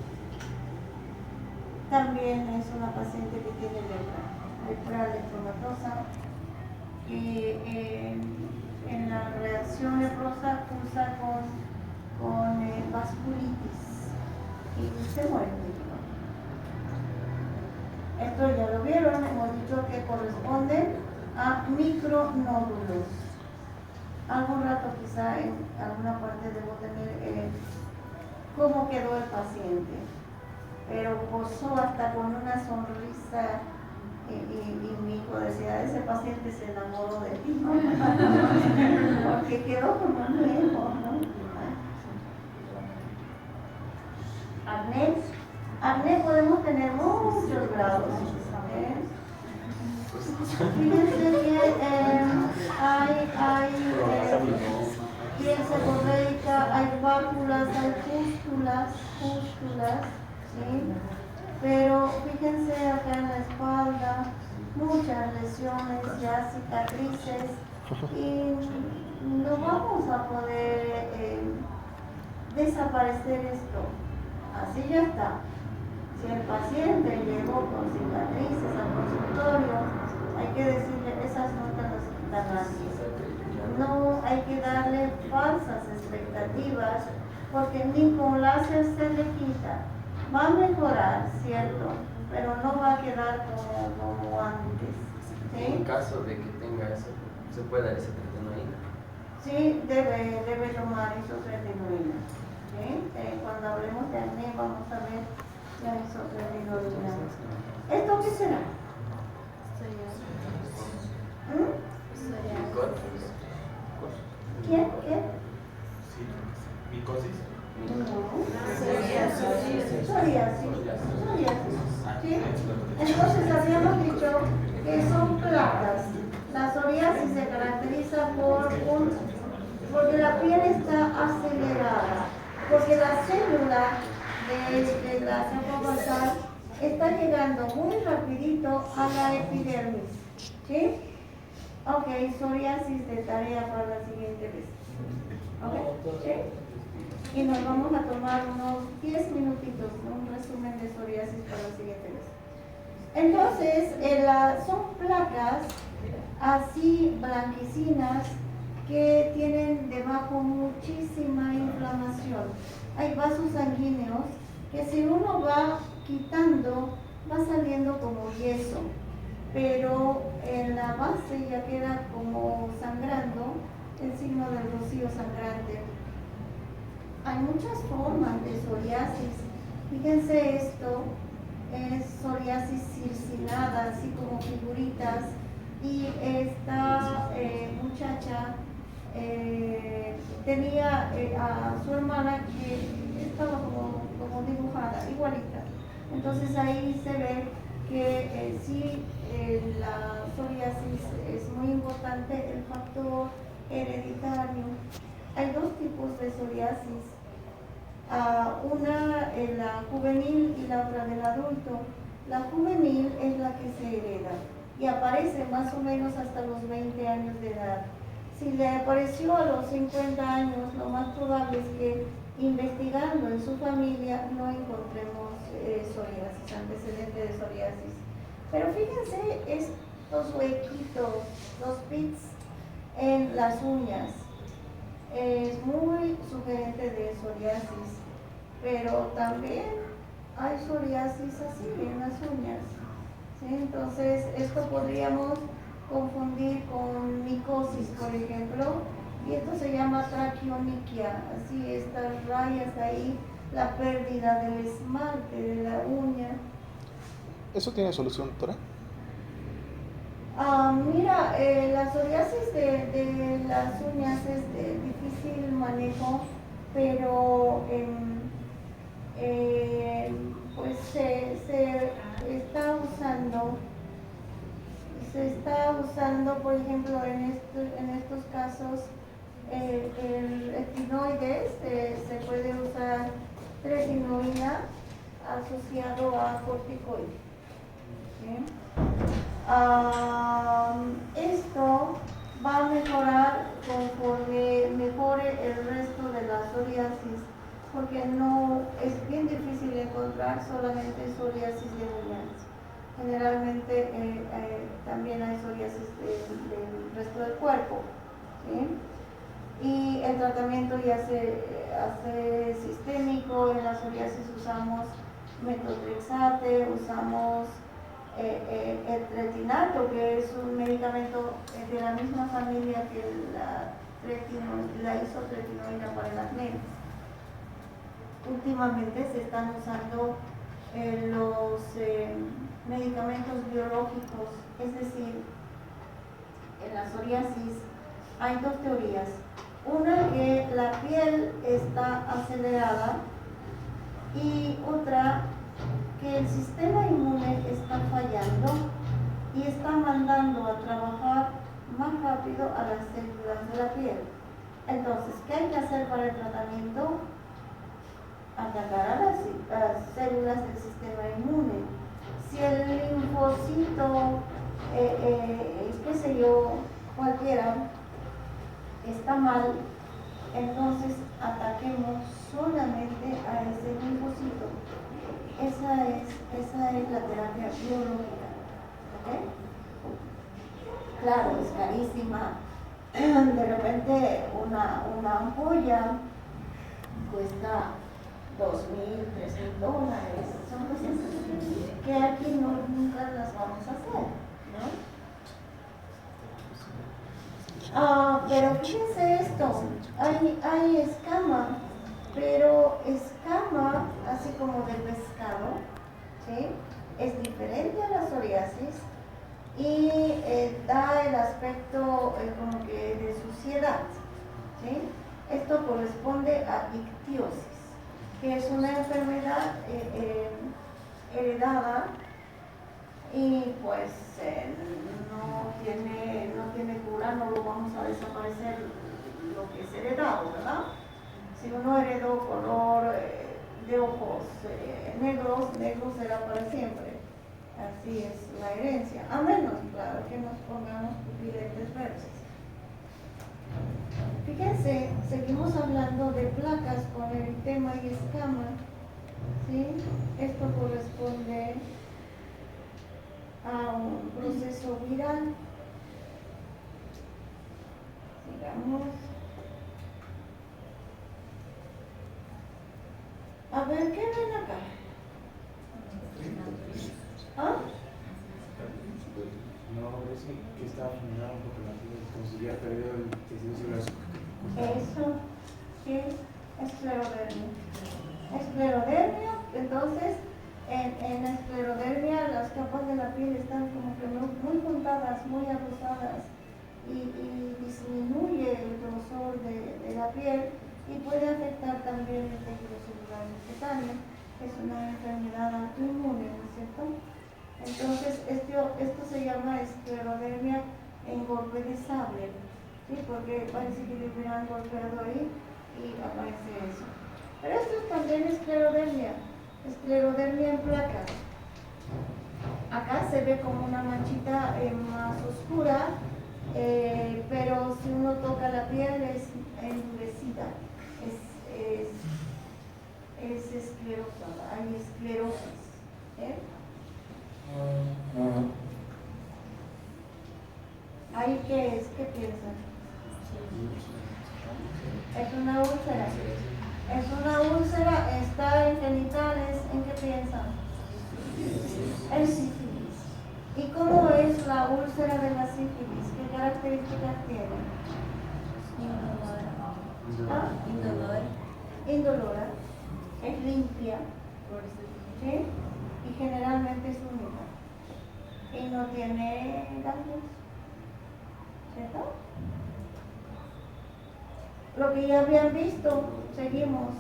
También es una paciente que tiene lepra lepromatosa, y en la reacción leprosa cursa con vasculitis y se muere. Esto ya lo vieron, hemos dicho que corresponden a micronódulos. Algún rato quizá en alguna parte debo tener cómo quedó el paciente, pero posó hasta con una sonrisa y mi hijo decía, ese paciente se enamoró de ti, ¿no? Porque quedó como nuevo, ¿no? Acné podemos tener muchos grados. Fíjense que hay piel seborreica, hay pápulas, hay pústulas, ¿sí? Pero fíjense acá en la espalda, muchas lesiones, ya cicatrices, y no vamos a poder desaparecer esto. Así ya está. Si el paciente llegó con cicatrices al consultorio, hay que decirle, esas no te las quita nadie. No hay que darle falsas expectativas, porque ni con láser se le quita. Va a mejorar, cierto, pero no va a quedar como antes. ¿Sí? En caso de que tenga eso, ¿se puede dar isotretinoína? Sí, debe tomar isotretinoína. ¿Sí? Cuando hablemos de acné vamos a ver la isotretinoína. ¿Esto qué será? ¿Quién? ¿Qué? Sí. ¿Micosis? Psoriasis. ¿Sí? Entonces habíamos dicho que son placas. La psoriasis se caracteriza porque la piel está acelerada, porque la célula de la capa basal está llegando muy rapidito a la epidermis. ¿Sí? Ok, psoriasis de tarea para la siguiente vez. Ok, ¿sí? Y nos vamos a tomar unos 10 minutitos, ¿no? Un resumen de psoriasis para la siguiente vez. Entonces, son placas así blanquecinas que tienen debajo muchísima inflamación. Hay vasos sanguíneos que si uno va quitando, va saliendo como yeso, pero en la base ya queda como sangrando, el signo del rocío sangrante. Hay muchas formas de psoriasis. Fíjense esto, es psoriasis circinada, así como figuritas, y esta muchacha tenía a su hermana que estaba como dibujada, igualita. Entonces ahí se ve que sí, la psoriasis es muy importante, el factor hereditario. Hay dos tipos de psoriasis, una la juvenil y la otra del adulto. La juvenil es la que se hereda y aparece más o menos hasta los 20 años de edad. Si le apareció a los 50 años, lo más probable es que investigando en su familia no encontremos psoriasis, antecedente de psoriasis. Pero fíjense estos huequitos, los pits en las uñas. Es muy sugerente de psoriasis, pero también hay psoriasis así en las uñas. ¿Sí? Entonces, esto podríamos confundir con micosis, por ejemplo, y esto se llama traqueoniquia, así estas rayas ahí, la pérdida del esmalte de la uña. ¿Eso tiene solución, doctora? Mira, la psoriasis de las uñas es de difícil manejo, pero pues se está usando, por ejemplo, en estos casos, el retinoides, se puede usar tretinoína asociado a corticoides. ¿Sí? Esto va a mejorar conforme mejore el resto de la psoriasis, porque no es bien difícil encontrar solamente psoriasis de uñas. Generalmente también hay psoriasis del resto del cuerpo, ¿sí? Y el tratamiento ya se hace sistémico. En la psoriasis usamos metotrexate, usamos el tretinato, que es un medicamento de la misma familia que la isotretinoína para el acné. Últimamente se están usando los medicamentos biológicos, es decir, en la psoriasis hay dos teorías. Una, que la piel está acelerada, y otra, que el sistema inmune está fallando y está mandando a trabajar más rápido a las células de la piel. Entonces, ¿qué hay que hacer para el tratamiento? Atacar a las células del sistema inmune. Si el linfocito, qué sé yo, cualquiera, está mal, entonces ataquemos solamente a ese linfocito. Esa es la terapia biológica. ¿Okay? Claro, es carísima. De repente una ampolla cuesta $2,000, $3,000. Son cosas que aquí nunca las vamos a hacer, ¿no? Pero fíjense esto, hay escama, pero escama así como de pescado, ¿sí? Es diferente a la psoriasis y da el aspecto como que de suciedad, ¿sí? Esto corresponde a ictiosis, que es una enfermedad heredada y pues no tiene cura, no lo vamos a desaparecer lo que es heredado, ¿verdad? Si uno heredó color de ojos negros será para siempre. Así es la herencia, a menos, claro, que nos pongamos pupilentes verdes. Fíjense, seguimos hablando de placas con eritema y escama, ¿sí? Esto corresponde a un proceso viral. Sigamos. A ver, ¿qué ven acá? ¿Ah? No, es que estaba fulminado porque la piel como si hubiera perdido el tejido celular. Eso, sí, esclerodermia. Esclerodermia, entonces, en la esclerodermia las capas de la piel están como que muy juntadas, muy abusadas, y disminuye el grosor de la piel y puede afectar también el tejido celular cutáneo. Es una enfermedad autoinmune, ¿no es cierto? Entonces, esto se llama esclerodermia en golpe de sable, ¿sí? Porque parece que le hubieran golpeado ahí y aparece eso. Pero esto es también esclerodermia en placas. Acá se ve como una manchita más oscura, pero si uno toca la piel es endurecida, es esclerosada, hay esclerosis. ¿Ahí qué es? ¿Qué piensan? Es una úlcera. Es una úlcera, está en genitales. ¿En qué piensan? En sífilis. ¿Y cómo es la la úlcera de la sífilis, ¿qué características tiene? ¿Ah? Indolora, es limpia, ¿sí? Y generalmente es única. Y no tiene ganglios, ¿cierto? Lo que ya habían visto, seguimos.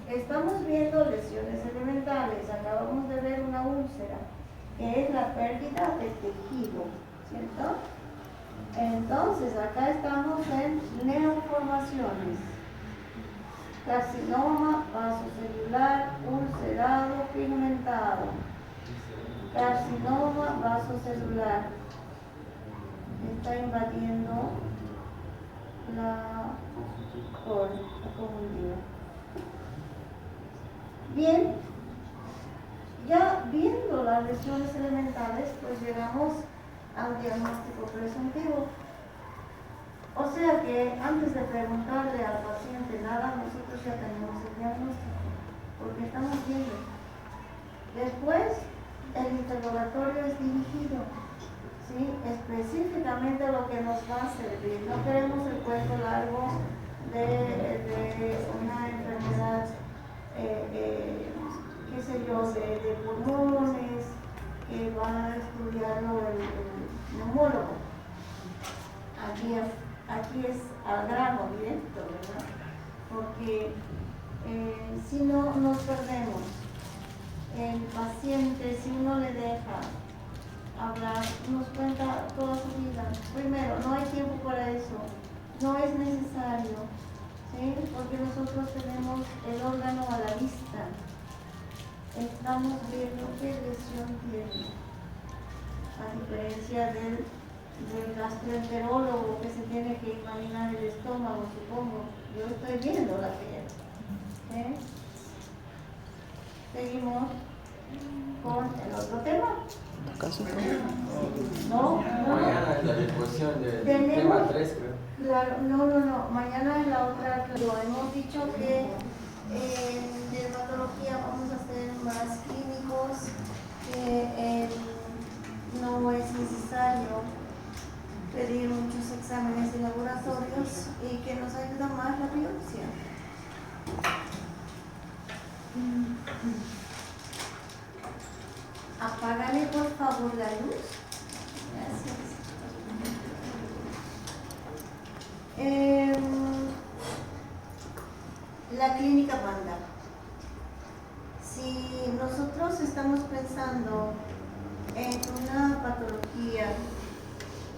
Estamos viendo lesiones elementales, acabamos de ver una úlcera, que es la pérdida de tejido, ¿cierto? Entonces, acá estamos en neoformaciones. Carcinoma vasocelular ulcerado pigmentado. Carcinoma vasocelular. Está invadiendo la conjuntiva. Bien, ya viendo las lesiones elementales, pues llegamos al diagnóstico presuntivo. O sea que antes de preguntarle al paciente nada, nosotros ya tenemos el diagnóstico, porque estamos viendo. Después, el interrogatorio es dirigido, ¿sí? Específicamente lo que nos va a servir. No queremos el cuento largo de una enfermedad, qué sé yo, de pulmones, que va a estudiarlo el neumólogo. Aquí es al grano directo, ¿verdad? Porque si no nos perdemos. El paciente, si uno le deja hablar, nos cuenta toda su vida. Primero, no hay tiempo para eso, no es necesario, ¿sí? Porque nosotros tenemos el órgano a la vista. Estamos viendo qué lesión tiene, a diferencia del gastroenterólogo que se tiene que imaginar el estómago, supongo. Yo estoy viendo la piel. ¿Sí? Seguimos con el otro tema. No. Mañana es la disposición del Tenemos, tema 3, creo. Claro, no. Mañana es la otra. Hemos dicho que en dermatología vamos a ser más clínicos, que no es necesario pedir muchos exámenes en laboratorios y que nos ayuda más la biopsia. Apágale por favor la luz. Gracias. La clínica banda. Si nosotros estamos pensando en una patología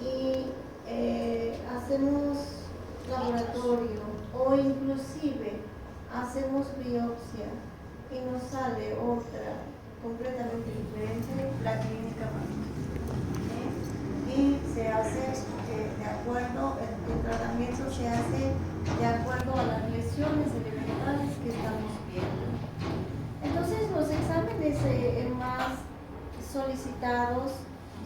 y hacemos laboratorio o inclusive hacemos biopsia y nos sale otra completamente diferente, la clínica banda. Y se hace de acuerdo, el tratamiento se hace de acuerdo a las lesiones elementales que estamos viendo. Entonces los exámenes más solicitados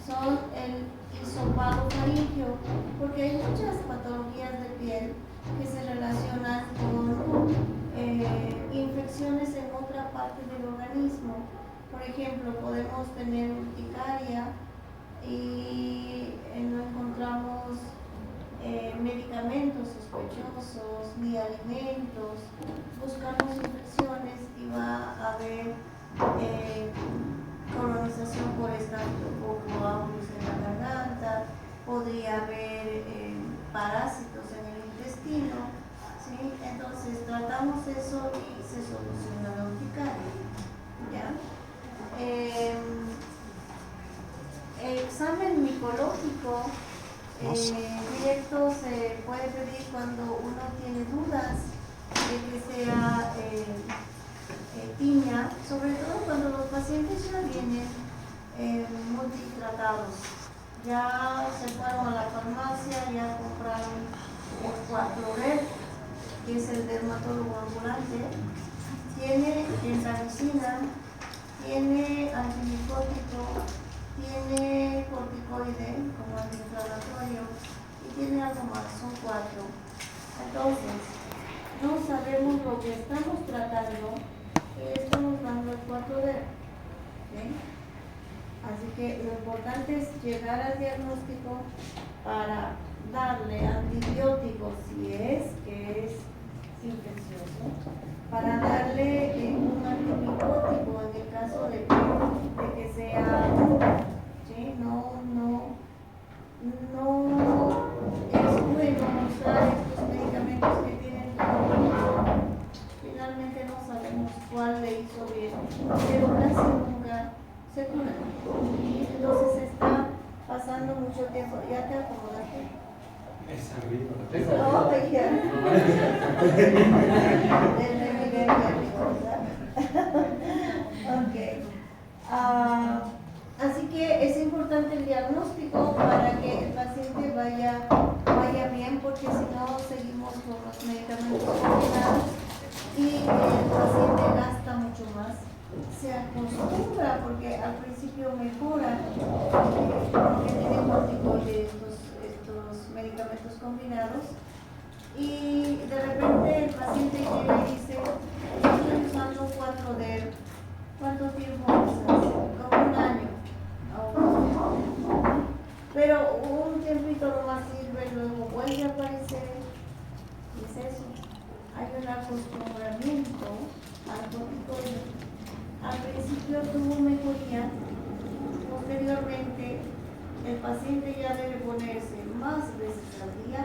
son el hisopado faríngeo, porque hay muchas patologías de piel que se relacionan con infecciones en otra parte del organismo. Por ejemplo, podemos tener urticaria y no encontramos medicamentos sospechosos ni alimentos. Buscamos infecciones y va a haber colonización por Staphylococcus aureus en la garganta, podría haber parásitos en el intestino, ¿sí? Entonces tratamos eso y se soluciona la urticaria, ¿ya? Examen micológico directo se puede pedir cuando uno tiene dudas de que sea tiña, sobre todo cuando los pacientes ya vienen multitratados, ya se fueron a la farmacia, ya compraron el 4-red, que es el dermatólogo ambulante, tiene gentamicina, tiene antimicótico, tiene corticoide como antiinflamatorio y tiene algo más, son 4. Entonces, no sabemos lo que estamos tratando y estamos dando el 4D. ¿Sí? Así que lo importante es llegar al diagnóstico para darle antibióticos si es que es infeccioso, para darle un antibiótico en el caso de que sea, ¿sí? No es bueno usar estos medicamentos que tienen, finalmente no sabemos cuál le hizo bien, pero casi nunca se curan. Entonces está pasando mucho tiempo. ¿Ya te acomodaste? Es arriba. Oh, ya. Desde mi ok. Así que es importante el diagnóstico para que el paciente vaya bien, porque si no seguimos con los medicamentos combinados y el paciente gasta mucho más. Se acostumbra porque al principio mejora porque tiene corticoides estos medicamentos combinados y de repente el paciente llega y dice: yo estoy usando 4D, ¿cuánto tiempo usas? Como un año. Pero un tiempito nomás sirve, luego vuelve a aparecer. Y es eso, hay un acostumbramiento al corticoide. Al principio tuvo mejoría, posteriormente el paciente ya debe ponerse más veces al día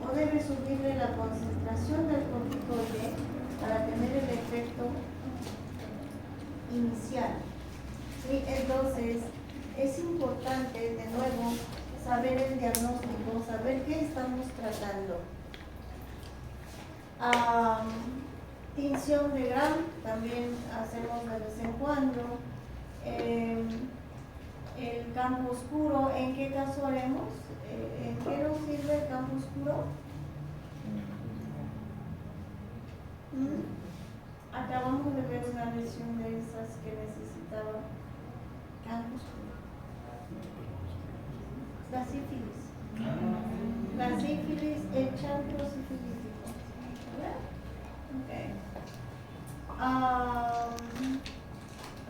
o debe subirle la concentración del corticoide para tener el efecto inicial. ¿Sí? Entonces es importante de nuevo saber el diagnóstico, saber qué estamos tratando. Tinción de Gram también hacemos de vez en cuando. El campo oscuro, ¿en qué caso haremos? ¿En qué nos sirve el campo oscuro? Acabamos de ver una lesión de esas que necesitaba campo oscuro. La sífilis. La sífilis, el chancro sifilítico. Okay.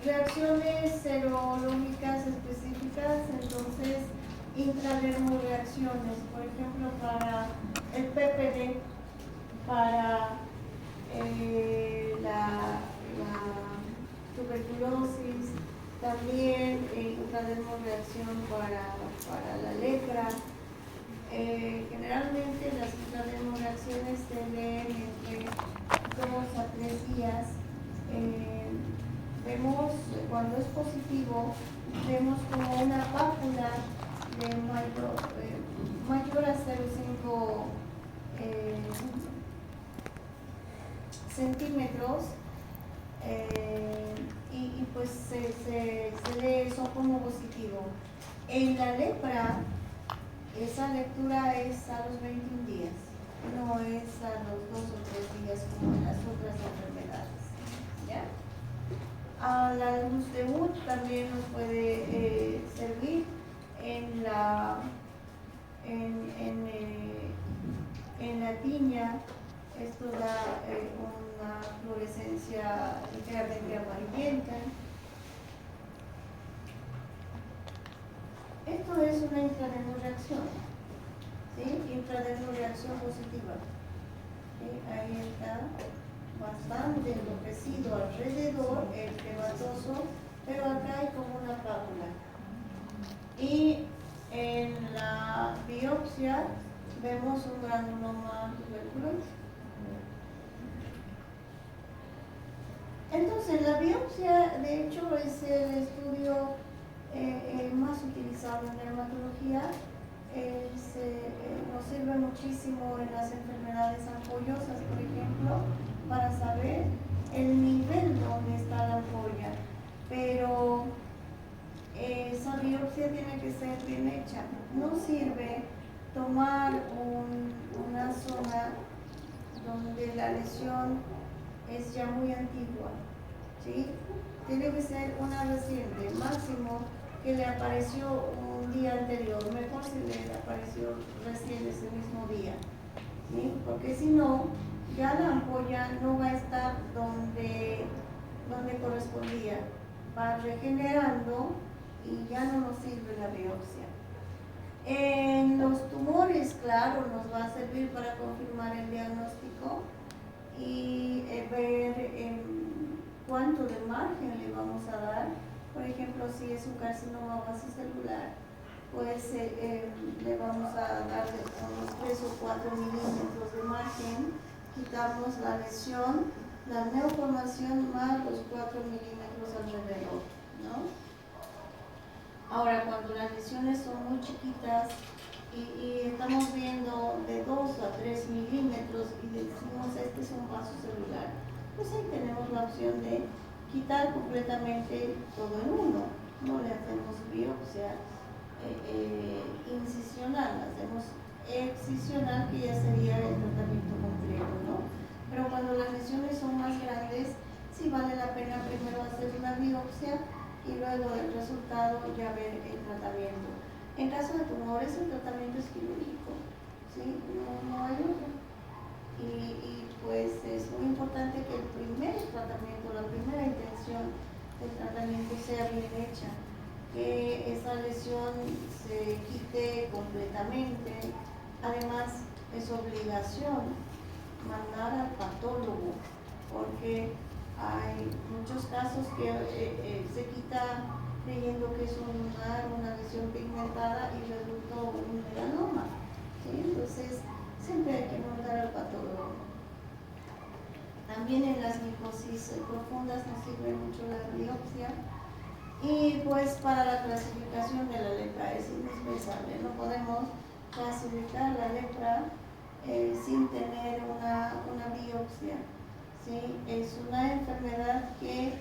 Reacciones serológicas específicas, entonces intradermoreacciones, por ejemplo para el PPD, para la tuberculosis, también intradermoreacción para la lepra. Generalmente las intradermoreacciones se ven entre 2 a 3 días. Vemos, cuando es positivo, vemos como una pápula de mayor a 0,5 centímetros y pues se lee eso como positivo. En la lepra, esa lectura es a los 21 días, no es a los 2 o 3 días como en las otras enfermedades. ¿Ya? La luz de Wood también nos puede servir en la tiña. Esto da una fluorescencia ligeramente amarillenta. Esto es una intradermoreacción, ¿sí? Intradermoreacción positiva. ¿Sí? Ahí está bastante enrojecido alrededor, el quematoso, pero acá hay como una pápula. Y en la biopsia vemos un granuloma tuberculoso. Entonces, la biopsia, de hecho, es el estudio más utilizado en dermatología. Nos sirve muchísimo en las enfermedades ampollosas, por ejemplo, para saber el nivel donde está la ampolla. Pero esa biopsia tiene que ser bien hecha. No sirve tomar una zona donde la lesión es ya muy antigua, ¿sí? Tiene que ser una reciente, máximo que le apareció un día anterior, mejor si le apareció recién ese mismo día, ¿sí? Porque si no, ya la ampolla no va a estar donde correspondía, va regenerando y ya no nos sirve la biopsia. En los tumores, claro, nos va a servir para confirmar el diagnóstico y ver cuánto de margen le vamos a dar. Por ejemplo, si es un carcinoma basicelular, pues le vamos a dar unos 3 o 4 milímetros de margen, quitamos la lesión, la neoformación más los 4 milímetros alrededor, ¿no? Ahora, cuando las lesiones son muy chiquitas y estamos viendo de 2 a 3 milímetros y decimos este es un vaso celular, pues ahí tenemos la opción de quitar completamente todo en uno. No le hacemos biopsia incisional, hacemos excisional, que ya sería el tratamiento completo, ¿no? Pero cuando las lesiones son más grandes, sí vale la pena primero hacer una biopsia y luego del resultado ya ver el tratamiento. En caso de tumores, el tratamiento es quirúrgico, ¿sí? No hay otro. Y pues es muy importante que el primer tratamiento, la primera intención del tratamiento sea bien hecha, que esa lesión se quite completamente. Además, es obligación mandar al patólogo, porque hay muchos casos que se quita creyendo que es una lesión pigmentada y resultó un melanoma, ¿sí? Entonces, siempre hay que mandar al patólogo. También en las necrosis profundas nos sirve mucho la biopsia. Y pues para la clasificación de la lepra es indispensable, no podemos clasificar la lepra sin tener una biopsia, ¿sí? Es una enfermedad que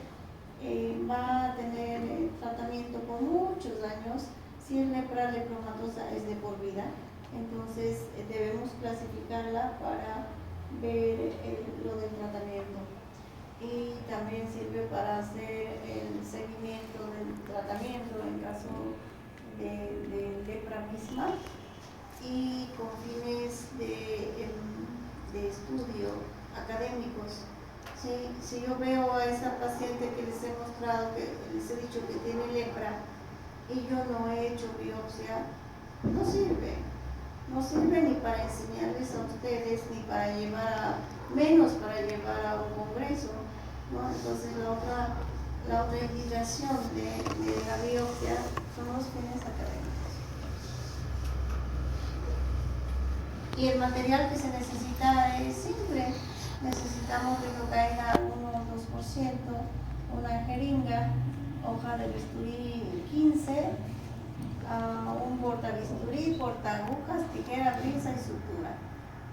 va a tener tratamiento por muchos años. Si es lepra lepromatosa es de por vida, entonces debemos clasificarla para ver lo del tratamiento. Y también sirve para hacer el seguimiento del tratamiento en caso de lepra misma y con fines de estudio académicos. Si yo veo a esa paciente que les he mostrado, que les he dicho que tiene lepra y yo no he hecho biopsia, no sirve. No sirve ni para enseñarles a ustedes, ni para menos para llevar a un congreso, ¿no? Entonces la otra indicación de la biopsia son los fines académicos. Y el material que se necesita es simple. Necesitamos lidocaína 1 o 2%, una jeringa, hoja de bisturí 15, un portabisturí, portaagujas, tijera, pinza y sutura,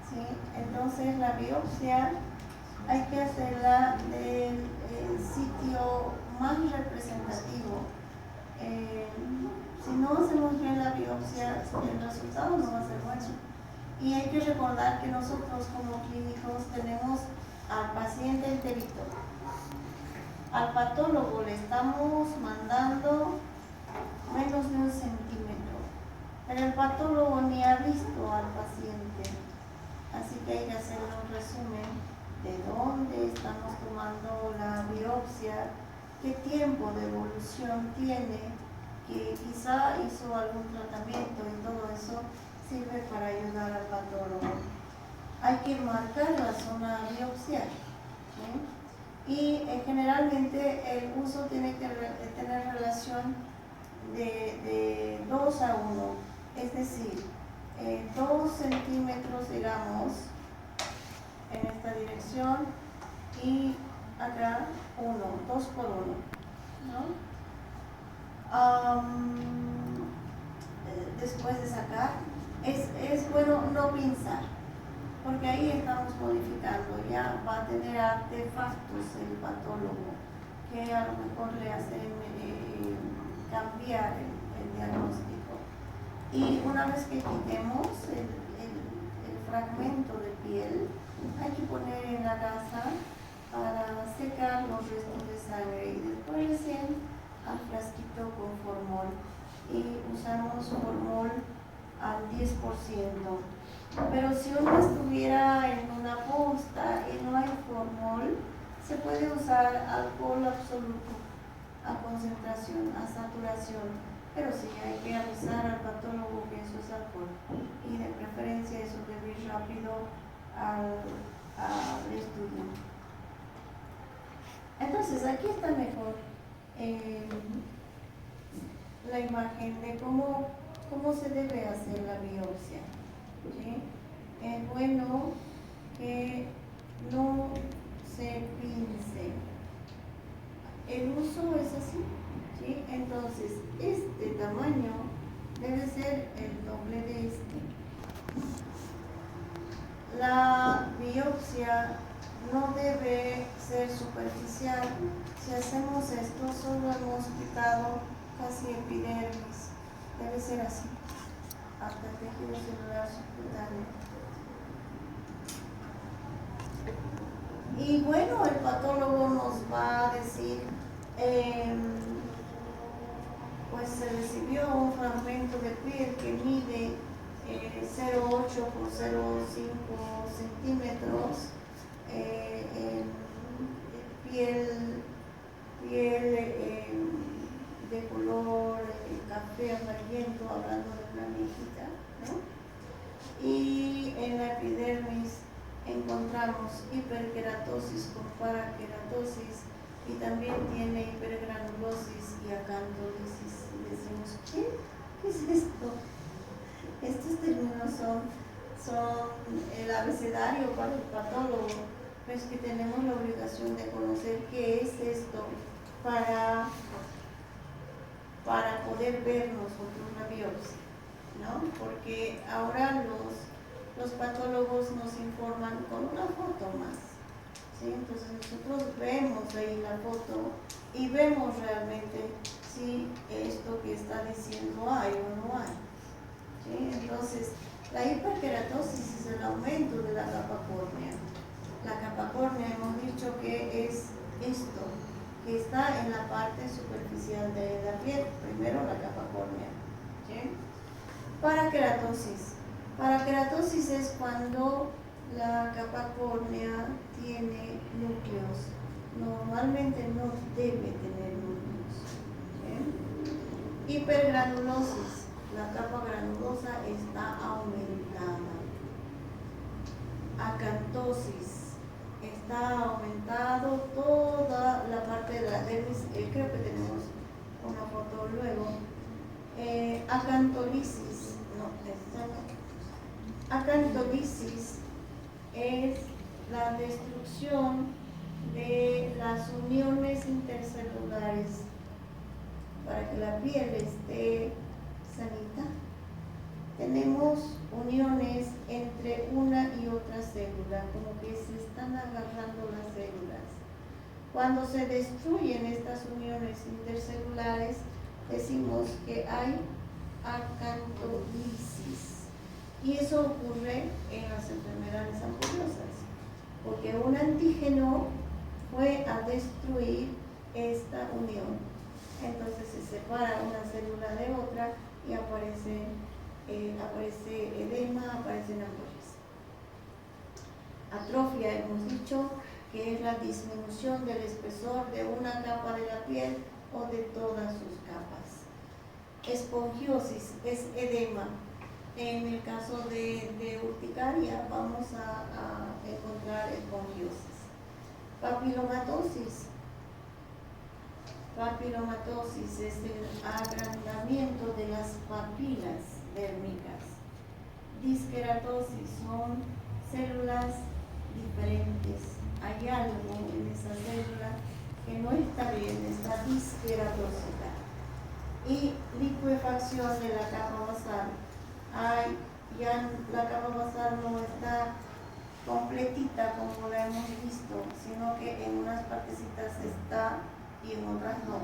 ¿sí? Entonces la biopsia hay que hacerla del sitio más representativo. Si no hacemos bien la biopsia, el resultado no va a ser bueno. Y hay que recordar que nosotros como clínicos tenemos al paciente enterito. Al patólogo le estamos mandando menos de 1 centímetro, pero el patólogo ni ha visto al paciente, así que hay que hacer un resumen de dónde estamos tomando la biopsia, qué tiempo de evolución tiene, que quizá hizo algún tratamiento y todo eso sirve para ayudar al patólogo. Hay que marcar la zona a biopsiar, ¿sí? Y generalmente el uso tiene que tener relación de 2 a 1, es decir, 2 centímetros, digamos, en esta dirección y acá 2 por 1, ¿no? Después de sacar, es bueno no pinzar, porque ahí estamos modificando, ya va a tener artefactos el patólogo que a lo mejor le hacen cambiar el diagnóstico. Y una vez que quitemos el fragmento de piel, hay que poner en la gasa para secar los restos de sangre y después recién al frasquito con formol. Y usamos formol al 10%. Pero si uno estuviera en una posta y no hay formol, se puede usar alcohol absoluto a concentración, a saturación, pero sí hay que avisar al patólogo que eso es alcohol y de preferencia eso debe ir rápido al estudio. Entonces aquí está mejor la imagen de cómo se debe hacer la biopsia, ¿sí? Es bueno que no se pince. El uso es así, ¿sí? Entonces este tamaño debe ser el doble de este. La biopsia no debe ser superficial. Si hacemos esto, solo hemos quitado casi epidermis. Debe ser así, hasta el tejido celular subcutáneo. Y bueno, el patólogo nos va a decir, pues se recibió un fragmento de piel que mide 0,8 por 0,5 centímetros, piel de color café amarillento, hablando de una viejita, ¿no? Y en la epidermis encontramos hiperkeratosis con parakeratosis y también tiene hipergranulosis y acantolisis. Y decimos, ¿qué es esto? Estos términos son el abecedario para el patólogo, pero es que tenemos la obligación de conocer qué es esto para poder ver nosotros la biopsia, ¿no? Porque ahora los patólogos nos informan con una foto más, ¿sí? Entonces nosotros vemos ahí la foto y vemos realmente si esto que está diciendo hay o no hay, ¿sí? Entonces la hiperkeratosis es el aumento de la capa córnea. La capa córnea hemos dicho que es esto, que está en la parte superficial de la piel, primero la capa córnea, ¿sí? Parakeratosis. Parakeratosis es cuando la capa córnea tiene núcleos. Normalmente no debe tener núcleos, ¿sí? Hipergranulosis. La capa granulosa está aumentada. Acantosis. Está aumentado toda la parte de la dermis. Creo que tenemos una foto luego. Acantolisis. No, esta no. Acantolisis es la destrucción de las uniones intercelulares para que la piel esté sanita. Tenemos uniones entre una y otra célula, como que se están agarrando las células. Cuando se destruyen estas uniones intercelulares, decimos que hay acantolisis. Y eso ocurre en las enfermedades ampullosas, porque un antígeno fue a destruir esta unión. Entonces se separa una célula de otra y aparece edema, aparecen ampollas. Atrofia, hemos dicho que es la disminución del espesor de una capa de la piel o de todas sus capas. Espongiosis es edema. En el caso de urticaria vamos a encontrar espongiosis. Papilomatosis. Papilomatosis es el agrandamiento de las papilas dérmicas. Disqueratosis son células diferentes. Hay algo en esa célula que no está bien, está disqueratósica. Y licuefacción de la capa basal. Ya la capa basal no está completita como la hemos visto, sino que en unas partecitas está y en otras no.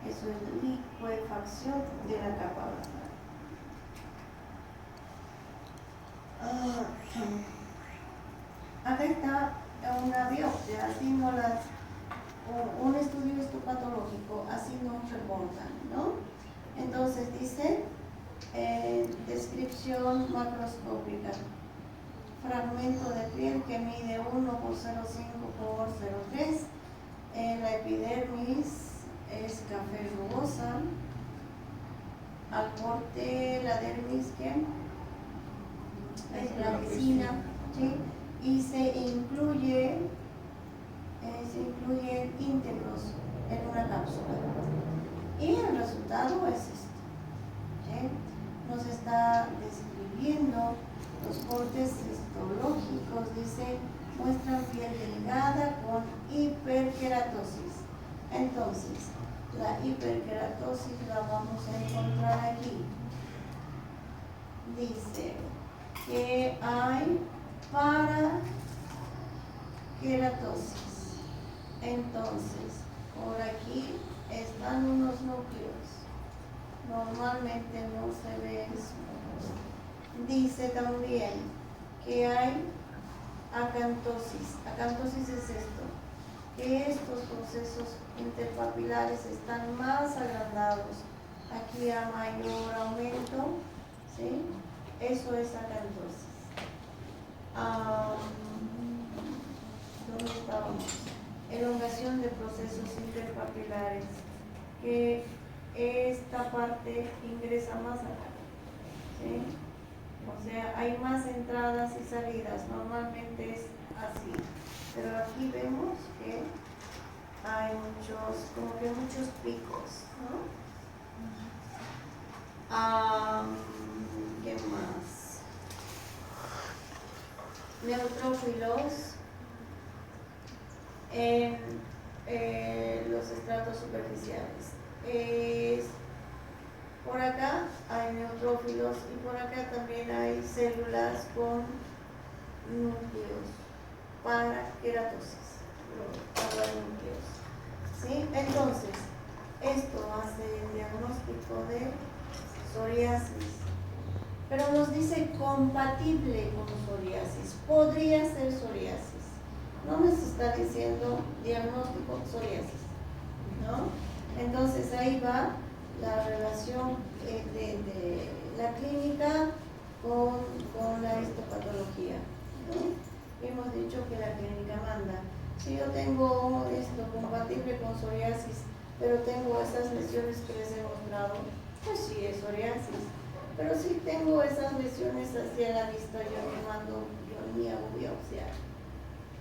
Eso es licuefacción de la capa basal. Acá está una biopsia, así no un estudio histopatológico, así nos reportan, ¿no? Entonces dice, descripción macroscópica, fragmento de piel que mide 1 por 0,5 por 0,3, la epidermis es café rugosa, al corte la dermis que es blanquecina, ¿sí? Y se incluyen íntegros en una cápsula. Y el resultado es este, ¿sí? Nos está describiendo los cortes histológicos, dice, muestran piel delgada con hiperkeratosis. Entonces, la hiperkeratosis la vamos a encontrar aquí. Dice que hay parakeratosis. Entonces, por aquí están unos núcleos. Normalmente no se ve eso. Dice también que hay acantosis. Acantosis es esto, que estos procesos interpapilares están más agrandados. Aquí a mayor aumento, ¿sí? Eso es acantosis. ¿Dónde estábamos? Elongación de procesos interpapilares, que esta parte ingresa más acá, ¿sí? O sea, hay más entradas y salidas, normalmente es así, pero aquí vemos que hay muchos picos, ¿no? ¿Qué más? Neutrófilos en los estratos superficiales. Por acá hay neutrófilos y por acá también hay células con núcleos para queratosis, núcleos. ¿Sí? Entonces, esto hace el diagnóstico de psoriasis, pero nos dice compatible con psoriasis, podría ser psoriasis. No nos está diciendo diagnóstico psoriasis, ¿no? Entonces ahí va la relación de la clínica con la histopatología, ¿no? Hemos dicho que la clínica manda. Si yo tengo esto compatible con psoriasis, pero tengo esas lesiones que les he mostrado, pues sí es psoriasis. Pero si tengo esas lesiones hacia la vista, yo ni hago biopsia.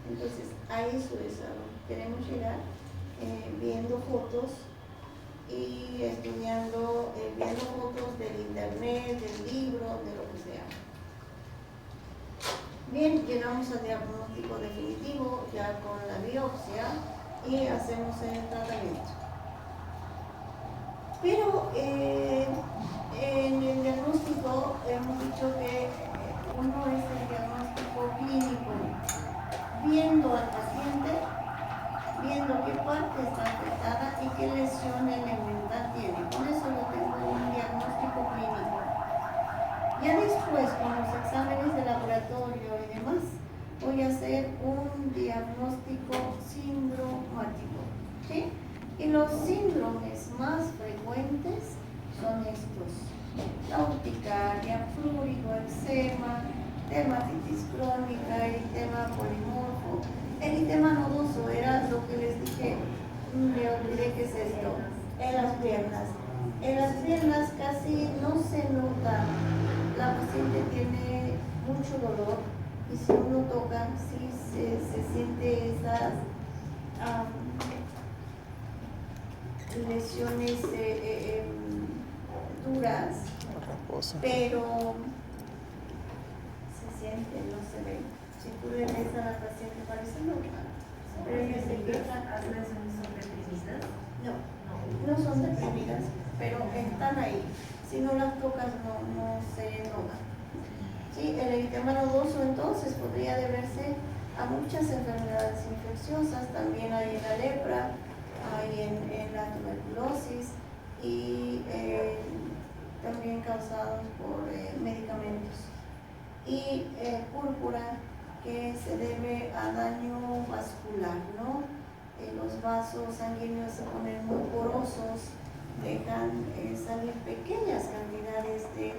Entonces, a eso es a lo que queremos llegar, viendo fotos y estudiando, viendo fotos del internet, del libro, de lo que sea. Bien, llegamos al diagnóstico definitivo ya con la biopsia y hacemos el tratamiento. Pero en el diagnóstico hemos dicho que uno es el diagnóstico clínico, viendo al paciente, viendo qué parte está afectada y qué lesión elemental tiene. Con eso yo tengo un diagnóstico clínico. Ya después, con los exámenes de laboratorio y demás, voy a hacer un diagnóstico sindromático, ¿sí? Y los síndromes más frecuentes son estos: la urticaria, prurigo, eczema, dermatitis crónica, eritema polimorfo. Eritema nodoso era lo que les dije, me olvidé qué es esto, en las piernas. En las piernas casi no se nota, la paciente tiene mucho dolor y si uno toca, sí se siente esas lesiones duras, pero se siente, no se ve. Si tú le ves a la paciente parece normal, pero ella se queja. ¿Las lesiones son deprimidas? No son deprimidas, pero están ahí. Si no las tocas no se nota. Sí, el eritema nodoso entonces podría deberse a muchas enfermedades infecciosas, también hay en la lepra, hay en la tuberculosis y también causados por medicamentos. Y púrpura, que se debe a daño vascular, ¿no? Los vasos sanguíneos se ponen muy porosos, dejan salir pequeñas cantidades de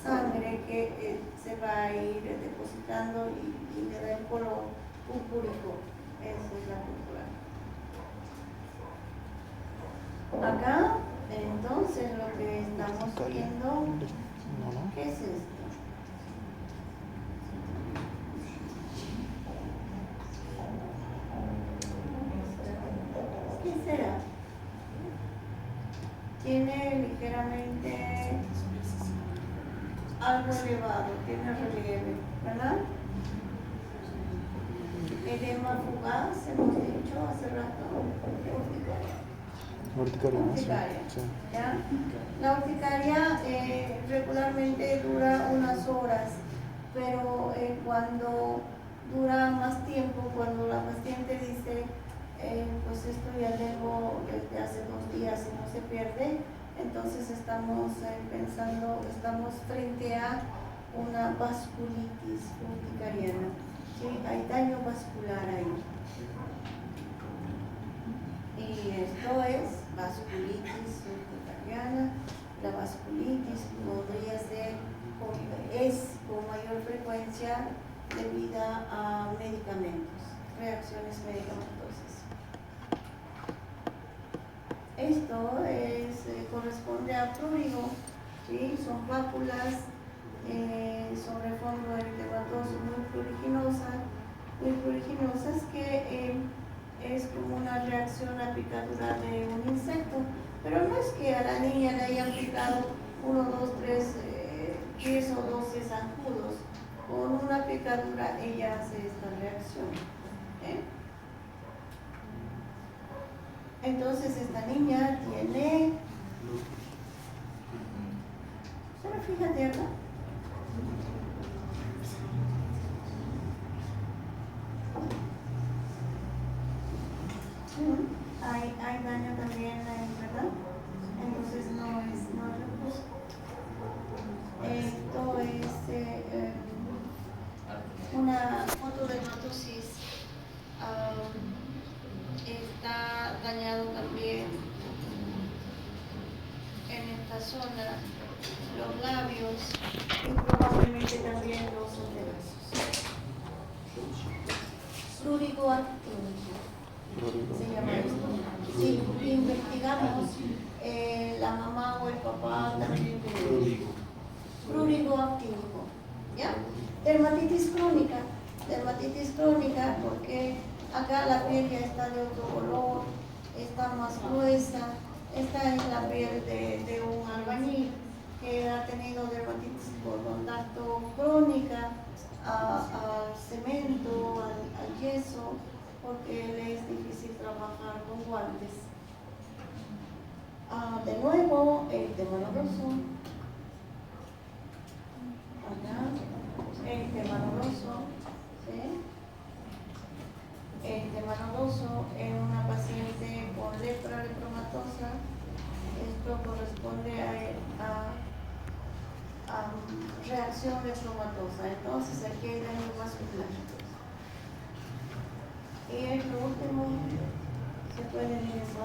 sangre que se va a ir depositando y le da el color purpúrico. Eso es la púrpura. Acá, entonces, lo que estamos Urticaria. viendo, No, no. ¿qué es esto? ¿Qué será? Tiene ligeramente algo elevado, tiene relieve, ¿verdad? Edema fugaz, hemos dicho hace rato, urticaria. Urticaria, ¿no? Sí. Urticaria, Sí. ¿ya? La urticaria regularmente dura unas horas, pero cuando dura más tiempo, cuando la paciente dice, pues esto ya tengo desde hace 2 días y no se pierde, entonces estamos pensando, estamos frente a una vasculitis urticariana. ¿Sí? Hay daño vascular ahí. Y esto es vasculitis urticariana. La vasculitis podría ser, es con mayor frecuencia debida a medicamentos, reacciones medicamentosas. Esto corresponde a prurigo, ¿sí? Son pápulas sobre fondo eritematoso muy pruriginosas que es como una reacción a picadura de un insecto, pero no es que a la niña le hayan picado 1, 2, 3, 10 o 12 zancudos. Con una picadura ella hace esta reacción. Entonces esta niña tiene, pero fíjate acá, hay daño también ahí, ¿verdad? Entonces no es recurso. Esto es una fotodermatosis. Está dañado también en esta zona los labios y probablemente también los antebrazos. Prurigo actínico se llama esto. Si investigamos, la mamá o el papá también tiene prurigo actínico. ¿Ya? Dermatitis crónica porque acá la piel ya está de otro color, está más gruesa. Esta es la piel de un albañil que ha tenido dermatitis por contacto crónica al cemento, al yeso, porque le es difícil trabajar con guantes. De nuevo, el tema doloroso. Acá, el tema doloroso. ¿Sí? El tema nodoso en una paciente con lepra lepromatosa. Esto corresponde a reacción lepromatosa. Entonces aquí hay daño vascular. Y el último se puede ver eso.